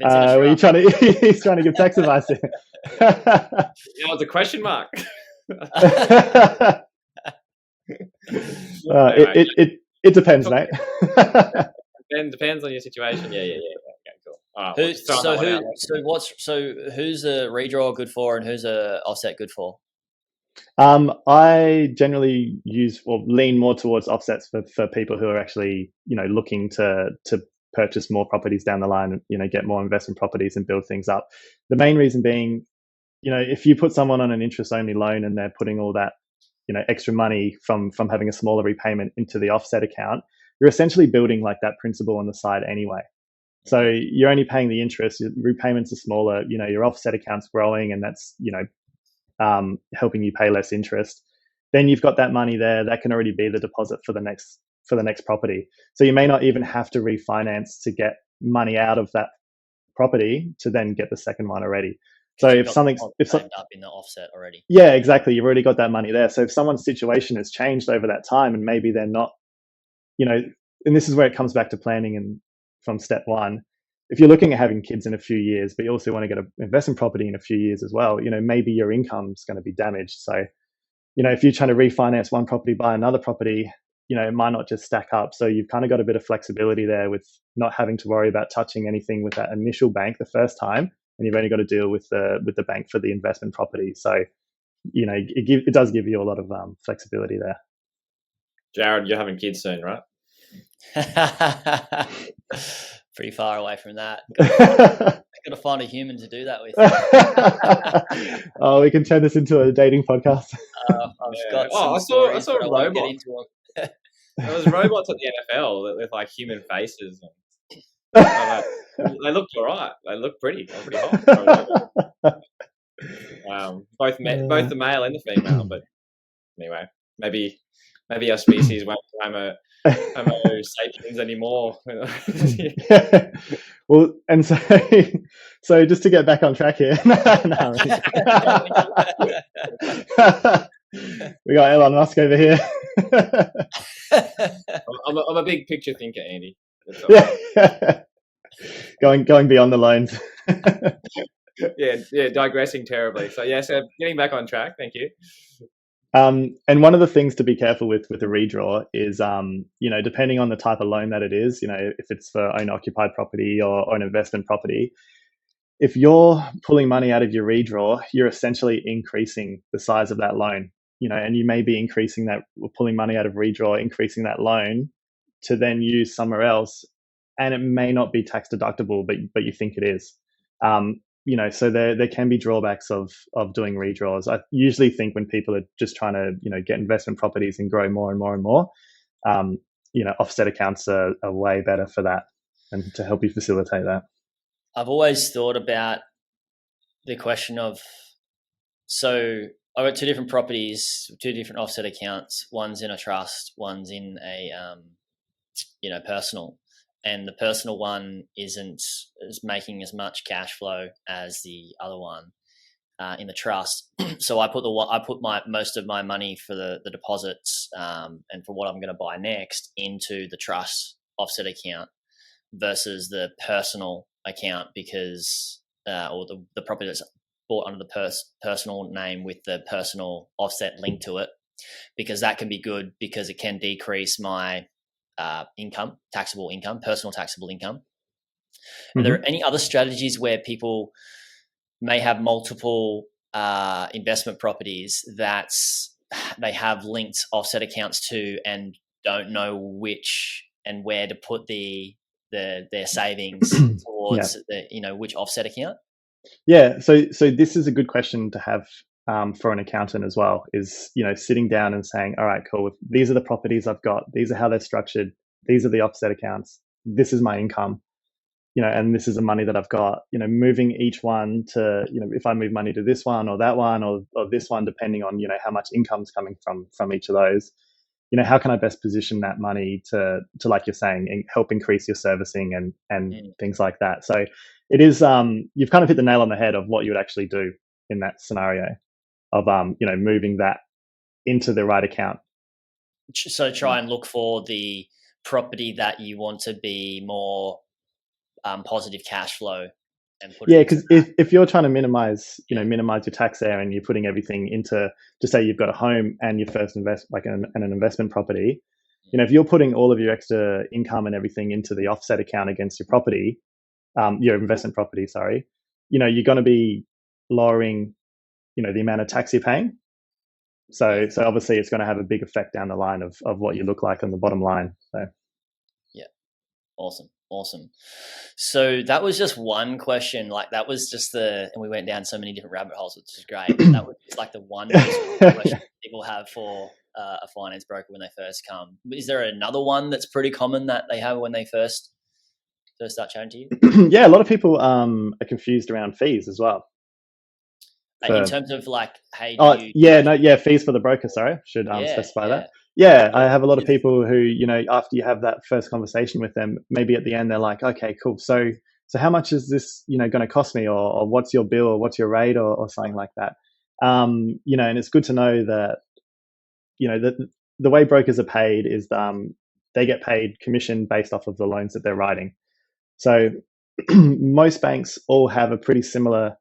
Were you trying to? He's trying to give tax advice here. It's a question mark. It depends, mate. Depends on your situation. Yeah. Okay, cool. All right, who's a redraw good for and who's a offset good for? I generally lean more towards offsets for people who are actually looking to purchase more properties down the line and get more investment properties and build things up. The main reason being, if you put someone on an interest only loan and they're putting all that extra money from having a smaller repayment into the offset account, you're essentially building like that principal on the side anyway. So you're only paying the interest, your repayments are smaller, your offset account's growing, and that's helping you pay less interest. Then you've got that money there that can already be the deposit for the next property. So you may not even have to refinance to get money out of that property to then get the second one already. So if something's up in the offset already. Yeah, exactly. You've already got that money there. So if someone's situation has changed over that time and maybe they're not, and this is where it comes back to planning and from step one. If you're looking at having kids in a few years, but you also want to get an investment property in a few years as well, maybe your income's going to be damaged. So, if you're trying to refinance one property, buy another property, it might not just stack up. So you've kind of got a bit of flexibility there with not having to worry about touching anything with that initial bank the first time. And you've only got to deal with the bank for the investment property. So, it does give you a lot of flexibility there. Jared, you're having kids soon, right? Pretty far away from that. Got to find a human to do that with. Oh, we can turn this into a dating podcast. I saw a robot. There was robots at the NFL with like human faces. They looked all right. They looked pretty hot. Both the male and the female. But anyway, maybe our species won't become Homo sapiens anymore. Well, and so so just to get back on track here, no, we got Elon Musk over here. I'm a big picture thinker, Andy. Yeah. Going beyond the loans. Yeah, digressing terribly. So getting back on track. Thank you. And one of the things to be careful with a redraw is, depending on the type of loan that it is, if it's for owner-occupied property or an investment property, if you're pulling money out of your redraw, you're essentially increasing the size of that loan, and you may be increasing that, pulling money out of redraw, increasing that loan to then use somewhere else, and it may not be tax deductible, but you think it is. So there can be drawbacks of doing redraws. I usually think when people are just trying to get investment properties and grow more and more and more, offset accounts are way better for that and to help you facilitate that. I've always thought about the question of, so I've got two different properties, two different offset accounts. One's in a trust, one's in a personal. And the personal one is making as much cash flow as the other one in the trust. So I put most of my money for the deposits and for what I'm going to buy next into the trust offset account versus the personal account, because or the property that's bought under the personal name with the personal offset linked to it, because that can be good because it can decrease my personal taxable income. Are there any other strategies where people may have multiple investment properties that they have linked offset accounts to and don't know which and where to put their savings towards which offset account? Yeah, so this is a good question to have for an accountant as well, is sitting down and saying, all right, cool, these are the properties I've got, these are how they're structured, these are the offset accounts, this is my income, and this is the money that I've got, moving each one to, if I move money to this one or that one or this one, depending on how much income's coming from each of those, how can I best position that money to like you're saying, help increase your servicing and things like that. So it is, you've kind of hit the nail on the head of what you would actually do in that scenario of moving that into the right account. So try and look for the property that you want to be more positive cash flow and put because if you're trying to minimize your tax there, and you're putting everything into, just say you've got a home and your first an investment property, if you're putting all of your extra income and everything into the offset account against your property, your investment property, sorry, you're going to be lowering the amount of tax you're paying. So obviously it's going to have a big effect down the line of what you look like on the bottom line. So yeah, awesome. So that was just one question. Like that was just and we went down so many different rabbit holes, which is great. That was just like the one question people have for a finance broker when they first come. Is there another one that's pretty common that they have when they first start chatting to you? Yeah, a lot of people are confused around fees as well. In terms of like, hey, fees for the broker. Sorry, should specify that. Yeah, I have a lot of people who, after you have that first conversation with them, maybe at the end they're like, okay, cool. So how much is this, going to cost me, or what's your bill, or what's your rate, or something like that. And it's good to know that, that the way brokers are paid is they get paid commission based off of the loans that they're writing. So most banks all have a pretty similar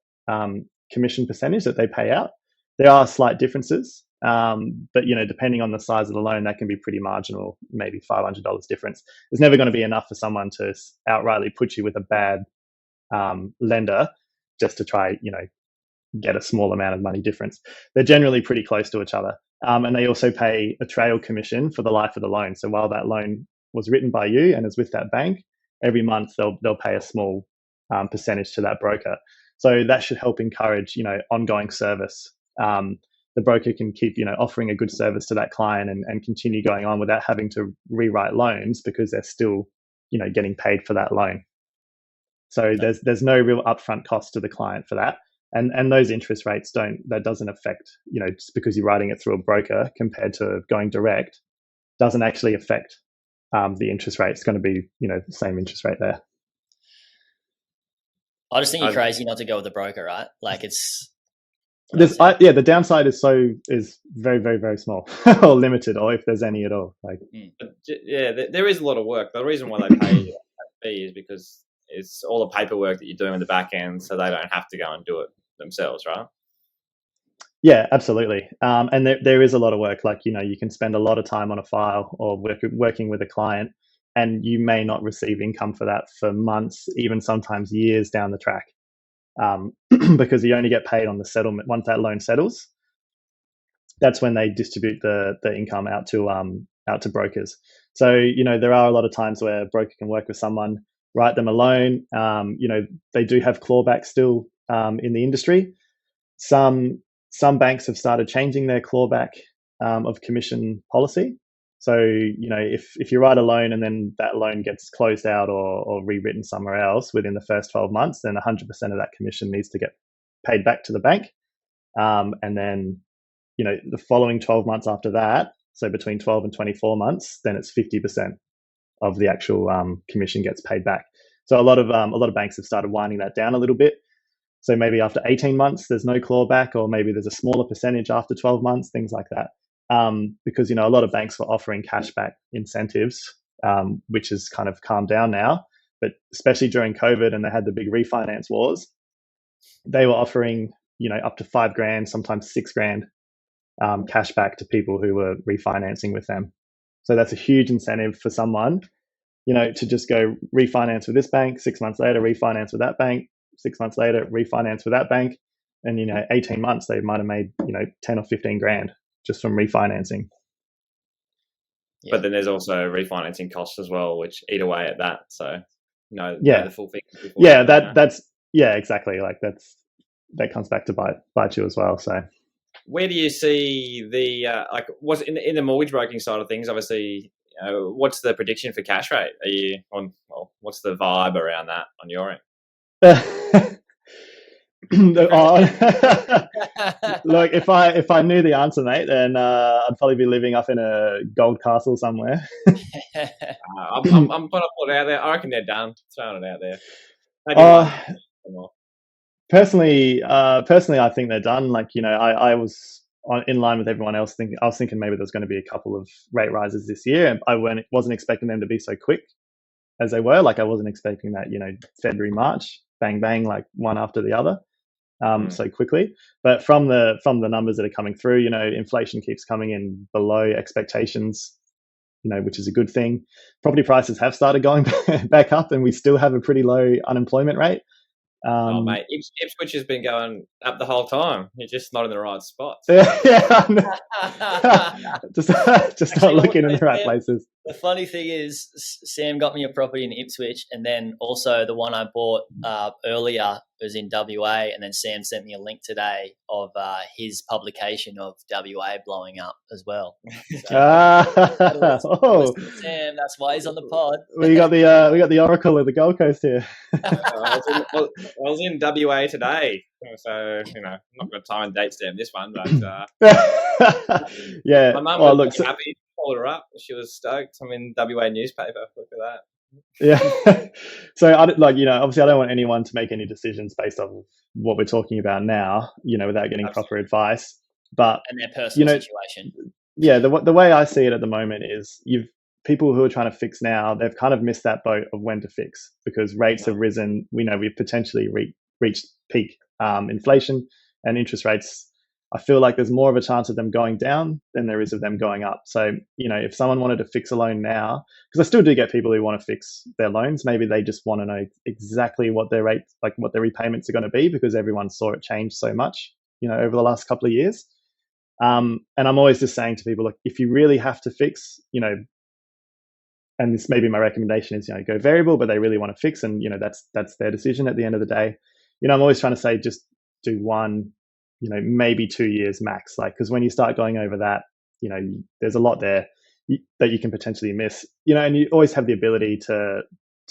commission percentage that they pay out. There are slight differences, but depending on the size of the loan, that can be pretty marginal, maybe $500 difference. There's never going to be enough for someone to outrightly put you with a bad lender just to try, get a small amount of money difference. They're generally pretty close to each other, and they also pay a trail commission for the life of the loan. So while that loan was written by you and is with that bank, every month they'll pay a small percentage to that broker. So that should help encourage, ongoing service. The broker can keep, offering a good service to that client and continue going on without having to rewrite loans, because they're still, getting paid for that loan. So there's no real upfront cost to the client for that. And those interest rates doesn't affect, just because you're writing it through a broker compared to going direct, doesn't actually affect the interest rate is going to be, the same interest rate there. I just think you're crazy not to go with the broker, right? Like it's. The downside is very, very, very small or limited, or if there's any at all. There is a lot of work. The reason why they pay that fee is because it's all the paperwork that you're doing in the back end, so they don't have to go and do it themselves, right? Yeah, absolutely. And there is a lot of work. You can spend a lot of time on a file or working with a client, and you may not receive income for that for months, even sometimes years down the track. Because you only get paid on the settlement once that loan settles. That's when they distribute the income out to brokers. So there are a lot of times where a broker can work with someone, write them a loan. They do have clawback still in the industry. Some banks have started changing their clawback of commission policy. So if you write a loan and then that loan gets closed out or rewritten somewhere else within the first 12 months, then 100% of that commission needs to get paid back to the bank. And then the following 12 months after that, so between 12 and 24 months, then it's 50% of the actual commission gets paid back. So a lot of banks have started winding that down a little bit. So maybe after 18 months, there's no clawback, or maybe there's a smaller percentage after 12 months, things like that. Because a lot of banks were offering cashback incentives, which has kind of calmed down now. But especially during COVID, and they had the big refinance wars, they were offering up to $5,000, sometimes $6,000 cashback to people who were refinancing with them. So that's a huge incentive for someone, to just go refinance with this bank. 6 months later, refinance with that bank. 6 months later, refinance with that bank, and 18 months they might have made 10 or 15 grand just from refinancing. Yeah. But then there's also refinancing costs as well, which eat away at that. So the full thing. Yeah, that's exactly. That comes back to bite you as well. So where do you see the what's in the mortgage broking side of things? Obviously, what's the prediction for cash rate? Are you on? Well, what's the vibe around that on your end? Look, if I knew the answer, mate, then I'd probably be living up in a gold castle somewhere. I'm going to put it out there. I reckon they're done. Throwing it out there. Personally, I think they're done. I was in line with everyone else. I was thinking maybe there's going to be a couple of rate rises this year, and I wasn't expecting them to be so quick as they were. I wasn't expecting that, February, March, bang, bang, one after the other, so quickly. But from the numbers that are coming through, inflation keeps coming in below expectations, which is a good thing. Property prices have started going back up, and we still have a pretty low unemployment rate. Mate, Ipswich has been going up the whole time. You're just not in the right spots. just not looking in the right places. The funny thing is, Sam got me a property in Ipswich, and then also the one I bought earlier was in WA, and then Sam sent me a link today of his publication of WA blowing up as well. So, Sam, that's why he's on the pod. We got the Oracle of the Gold Coast here. I was in WA today, so I'm not going to time and date stamp this one, but yeah. My mum was happy. Followed her up. She was stoked. I'm in WA newspaper. Look at that. Yeah. So obviously I don't want anyone to make any decisions based off of what we're talking about now, without getting proper advice. But and their personal situation. Yeah, the way I see it at the moment is people who are trying to fix now, they've kind of missed that boat of when to fix, because rates have risen. We know we've potentially reached peak inflation, and interest rates, I feel like there's more of a chance of them going down than there is of them going up. So, if someone wanted to fix a loan now, because I still do get people who want to fix their loans, maybe they just want to know exactly what their rate, what their repayments are going to be, because everyone saw it change so much, over the last couple of years. And I'm always just saying to people, look, if you really have to fix, and this maybe my recommendation is, go variable, but they really want to fix, and, that's their decision at the end of the day. I'm always trying to say, just do one, maybe 2 years max, because when you start going over that, there's a lot there that you can potentially miss, and you always have the ability to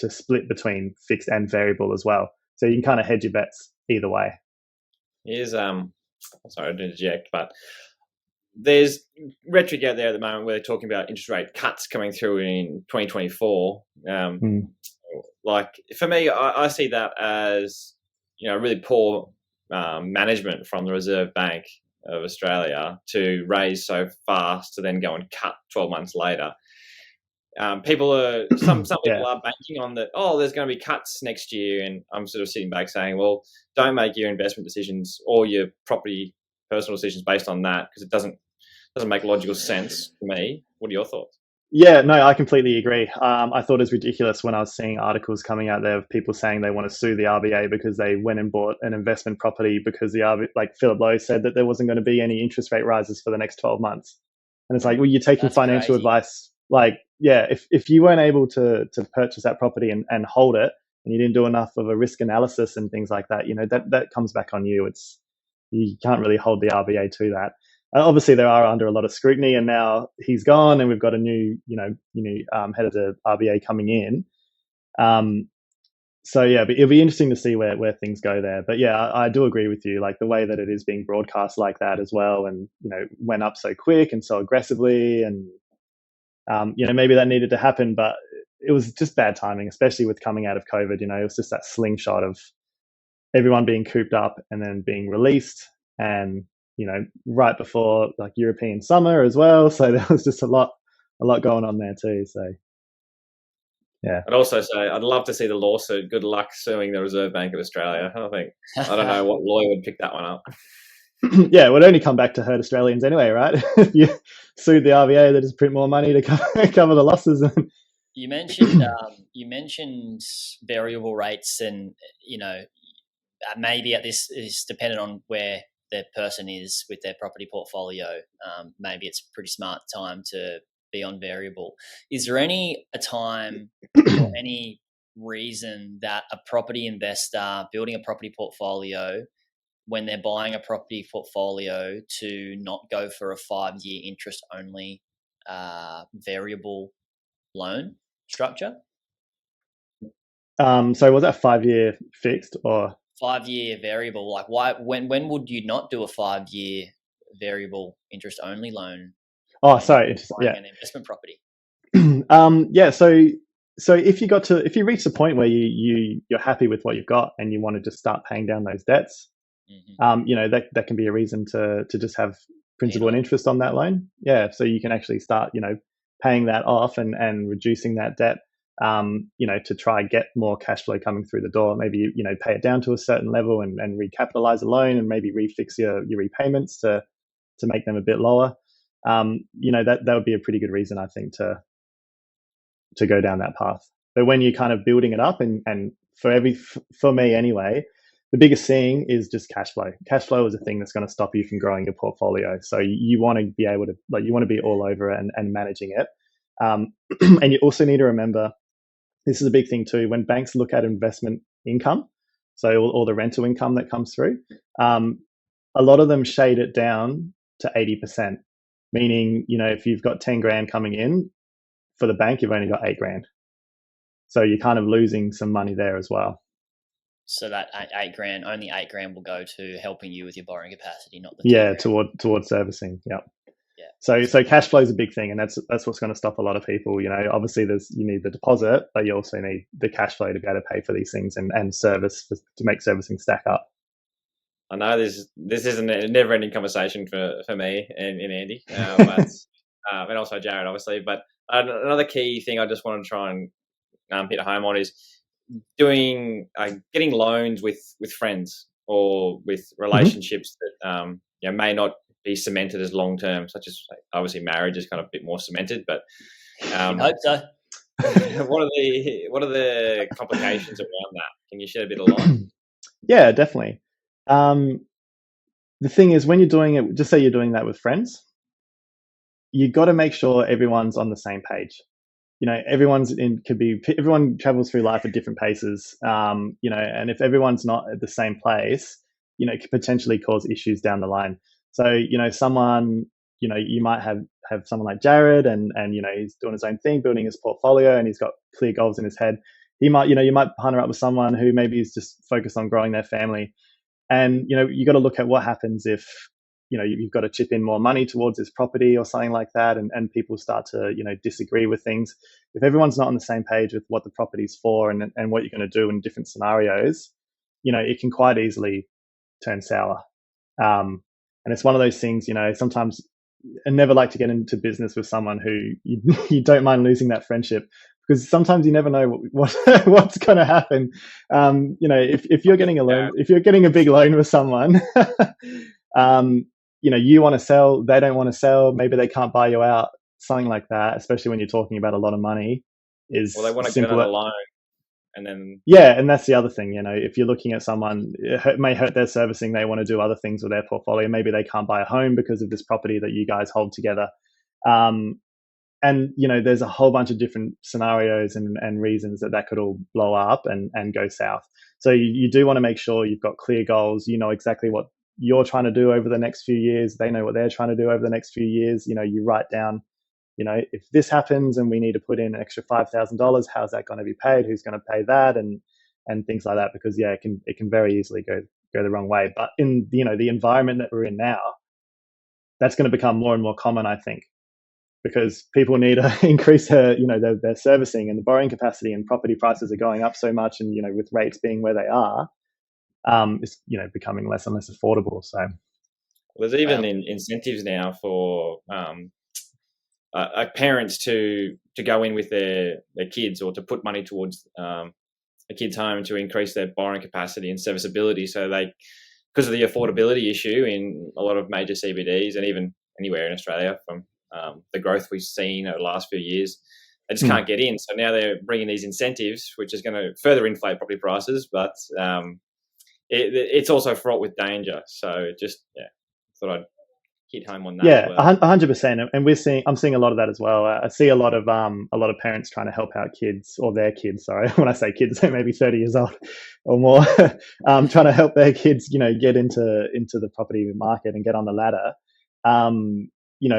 split between fixed and variable as well. So you can kind of hedge your bets either way. Here's, sorry to interject, but there's rhetoric out there at the moment where they're talking about interest rate cuts coming through in 2024. Like for me, I see that as really poor management from the Reserve Bank of Australia to raise so fast to then go and cut 12 months later. Some people are banking on that. Oh, there's going to be cuts next year, and I'm sort of sitting back saying, well, don't make your investment decisions or your property personal decisions based on that, because it doesn't make logical sense to me. What are your thoughts? Yeah, no, I completely agree. I thought it was ridiculous when I was seeing articles coming out there of people saying they want to sue the RBA because they went and bought an investment property because the RBA, like Philip Lowe said, that there wasn't going to be any interest rate rises for the next 12 months. And it's like, well, you're taking financial advice. Like, yeah, if you weren't able to purchase that property and hold it, and you didn't do enough of a risk analysis and things like that, that comes back on you. You can't really hold the RBA to that. Obviously, they are under a lot of scrutiny, and now he's gone, and we've got a new head of the RBA coming in. So yeah, but it'll be interesting to see where things go there. But yeah, I do agree with you. Like the way that it is being broadcast like that as well, and went up so quick and so aggressively, and maybe that needed to happen, but it was just bad timing, especially with coming out of COVID. It was just that slingshot of everyone being cooped up and then being released, and right before like European summer as well. So there was just a lot going on there too. So yeah. I'd also say I'd love to see the lawsuit. Good luck suing the Reserve Bank of Australia. I don't know what lawyer would pick that one up. Yeah, it would only come back to hurt Australians anyway, right? If you sued the RBA, they just print more money to cover the losses. You mentioned variable rates, and maybe at this is dependent on where the person is with their property portfolio. Maybe it's a pretty smart time to be on variable. Is there any time or any reason that a property investor building a property portfolio, when they're buying a property portfolio, to not go for a 5-year interest only variable loan structure? So was that 5-year fixed or 5-year variable? Like why? When would you not do a 5-year variable interest only loan? Oh, sorry, an investment property. Yeah. So if you reach the point where you're happy with what you've got and you want to just start paying down those debts, that can be a reason to just have principal and interest on that loan. Yeah. So you can actually start paying that off and reducing that debt. To try and get more cash flow coming through the door. Maybe pay it down to a certain level and recapitalize the loan, and maybe refix your repayments to make them a bit lower. That would be a pretty good reason, I think, to go down that path. But when you're kind of building it up, and for me anyway, the biggest thing is just cash flow. Cash flow is a thing that's going to stop you from growing your portfolio. So you want to be able to, you want to be all over it and managing it. And you also need to remember, this is a big thing too, when banks look at investment income, so all the rental income that comes through, a lot of them shade it down to 80%, meaning, if you've got 10 grand coming in, for the bank, you've only got 8 grand. So you're kind of losing some money there as well. So that 8 grand, only 8 grand will go to helping you with your borrowing capacity, not the towards servicing. Yep. Yeah. So cash flow is a big thing, and that's what's going to stop a lot of people. Obviously you need the deposit, but you also need the cash flow to be able to pay for these things and service to make servicing stack up. I know this isn't a never-ending conversation for me and Andy, but and also Jared, obviously. But another key thing I just want to try and hit home on is getting loans with friends or with relationships that may not be cemented as long term, such as obviously marriage is kind of a bit more cemented. But I hope so. What are the complications around that? Can you shed a bit of light? Yeah, definitely. The thing is, when you're doing it, just say you're doing that with friends, you got to make sure everyone's on the same page. Everyone travels through life at different paces. And if everyone's not at the same place, it could potentially cause issues down the line. So, someone, you might have someone like Jared and he's doing his own thing, building his portfolio, and he's got clear goals in his head. You might partner up with someone who maybe is just focused on growing their family. And, you got to look at what happens if you've got to chip in more money towards this property or something like that, and people start to disagree with things. If everyone's not on the same page with what the property's for and what you're going to do in different scenarios, it can quite easily turn sour. And it's one of those things, sometimes I never like to get into business with someone who you don't mind losing that friendship, because sometimes you never know what's going to happen. If you're getting a loan, if you're getting a big loan with someone, you want to sell, they don't want to sell, maybe they can't buy you out, something like that, especially when you're talking about a lot of money, is well, they want to get on a loan. And then, yeah, and that's the other thing, if you're looking at someone, it may hurt their servicing, they want to do other things with their portfolio, maybe they can't buy a home because of this property that you guys hold together. And there's a whole bunch of different scenarios and reasons that could all blow up and go south. So you do want to make sure you've got clear goals, exactly what you're trying to do over the next few years, they know what they're trying to do over the next few years. You write down, if this happens and we need to put in an extra $5,000, how's that going to be paid? Who's going to pay that? And things like that, because it can very easily go the wrong way. But in the environment that we're in now, that's going to become more and more common, I think, because people need to increase their servicing, and the borrowing capacity, and property prices are going up so much, and with rates being where they are, it's becoming less and less affordable. So there's even incentives now for parents to go in with their kids, or to put money towards a kid's home to increase their borrowing capacity and serviceability. So because of the affordability issue in a lot of major CBDs and even anywhere in Australia, from the growth we've seen over the last few years, they just can't get in. So now they're bringing these incentives, which is going to further inflate property prices, but it's also fraught with danger. So just thought I'd hit home on that. Yeah, as well. 100%. And I'm seeing a lot of that as well. I see a lot of parents trying to help out kids, or their kids. Sorry, when I say kids, they may be 30 years old or more. Trying to help their kids, get into the property market and get on the ladder.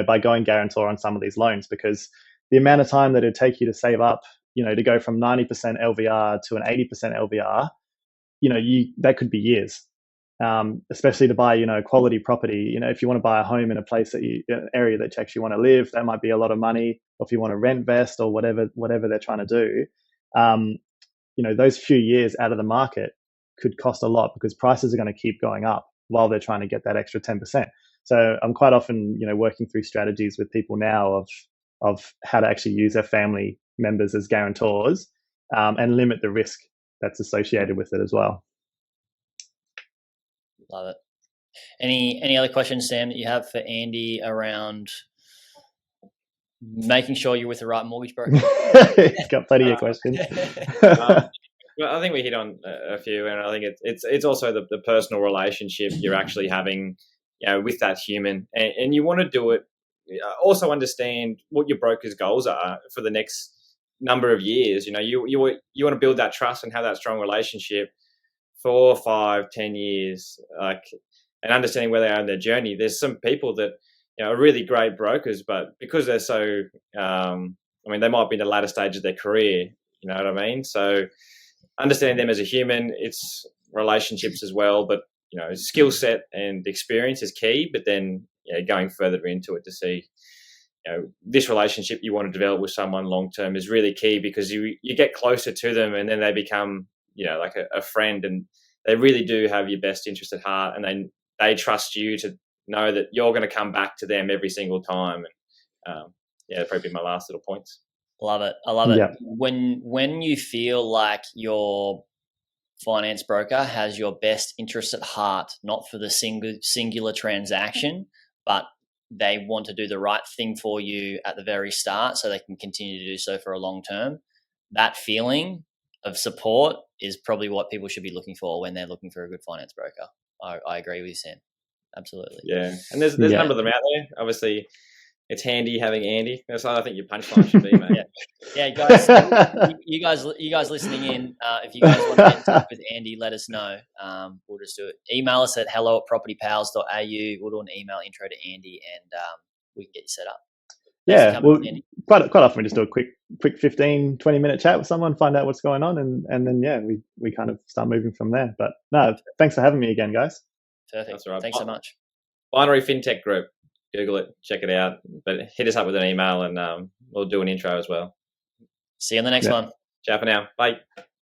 By going guarantor on some of these loans, because the amount of time that it'd take you to save up, to go from 90% LVR to an 80% LVR, that could be years. Especially to buy, quality property. If you want to buy a home in a place an area that you actually want to live, that might be a lot of money. Or if you want to rent vest or whatever they're trying to do, those few years out of the market could cost a lot, because prices are going to keep going up while they're trying to get that extra 10%. So I'm quite often, working through strategies with people now of how to actually use their family members as guarantors, and limit the risk that's associated with it as well. Love it. Any other questions, Sam, that you have for Andy around making sure you're with the right mortgage broker? He's got plenty of questions. Well, I think we hit on a few, and I think it's also the personal relationship you're actually having, with that human, and you want to do it. Also understand what your broker's goals are for the next number of years. You want to build that trust and have that strong relationship 4, 5, 10 years, and understanding where they are in their journey. There's some people that are really great brokers, but because they're so, they might be in the latter stage of their career. You know what I mean? So understanding them as a human, it's relationships as well, but skill set and experience is key. But then going further into it to see, this relationship you want to develop with someone long term is really key, because you get closer to them, and then they become like a friend, and they really do have your best interest at heart, and they trust you to know that you're going to come back to them every single time. And that'd probably be my last little points. Love it. I love it. Yeah. When you feel like your finance broker has your best interest at heart, not for the singular transaction, but they want to do the right thing for you at the very start so they can continue to do so for a long term, that feeling of support is probably what people should be looking for when they're looking for a good finance broker. I agree with you, Sam. Absolutely. Yeah. And there's a number of them out there. Obviously, it's handy having Andy. That's what I think your punchline should be, mate. Yeah, guys, you guys listening in, if you guys want to get in touch with Andy, let us know. We'll just do it. Email us at hello@propertypals.au. We'll do an email intro to Andy, and we can get you set up. Yeah, well, quite often we just do a quick 15, 20-minute chat with someone, find out what's going on, and then we kind of start moving from there. But no, thanks for having me again, guys. Perfect. That's all right. Thanks so much. Binary FinTech Group. Google it, check it out. But hit us up with an email, and we'll do an intro as well. See you in the next one. Ciao for now. Bye.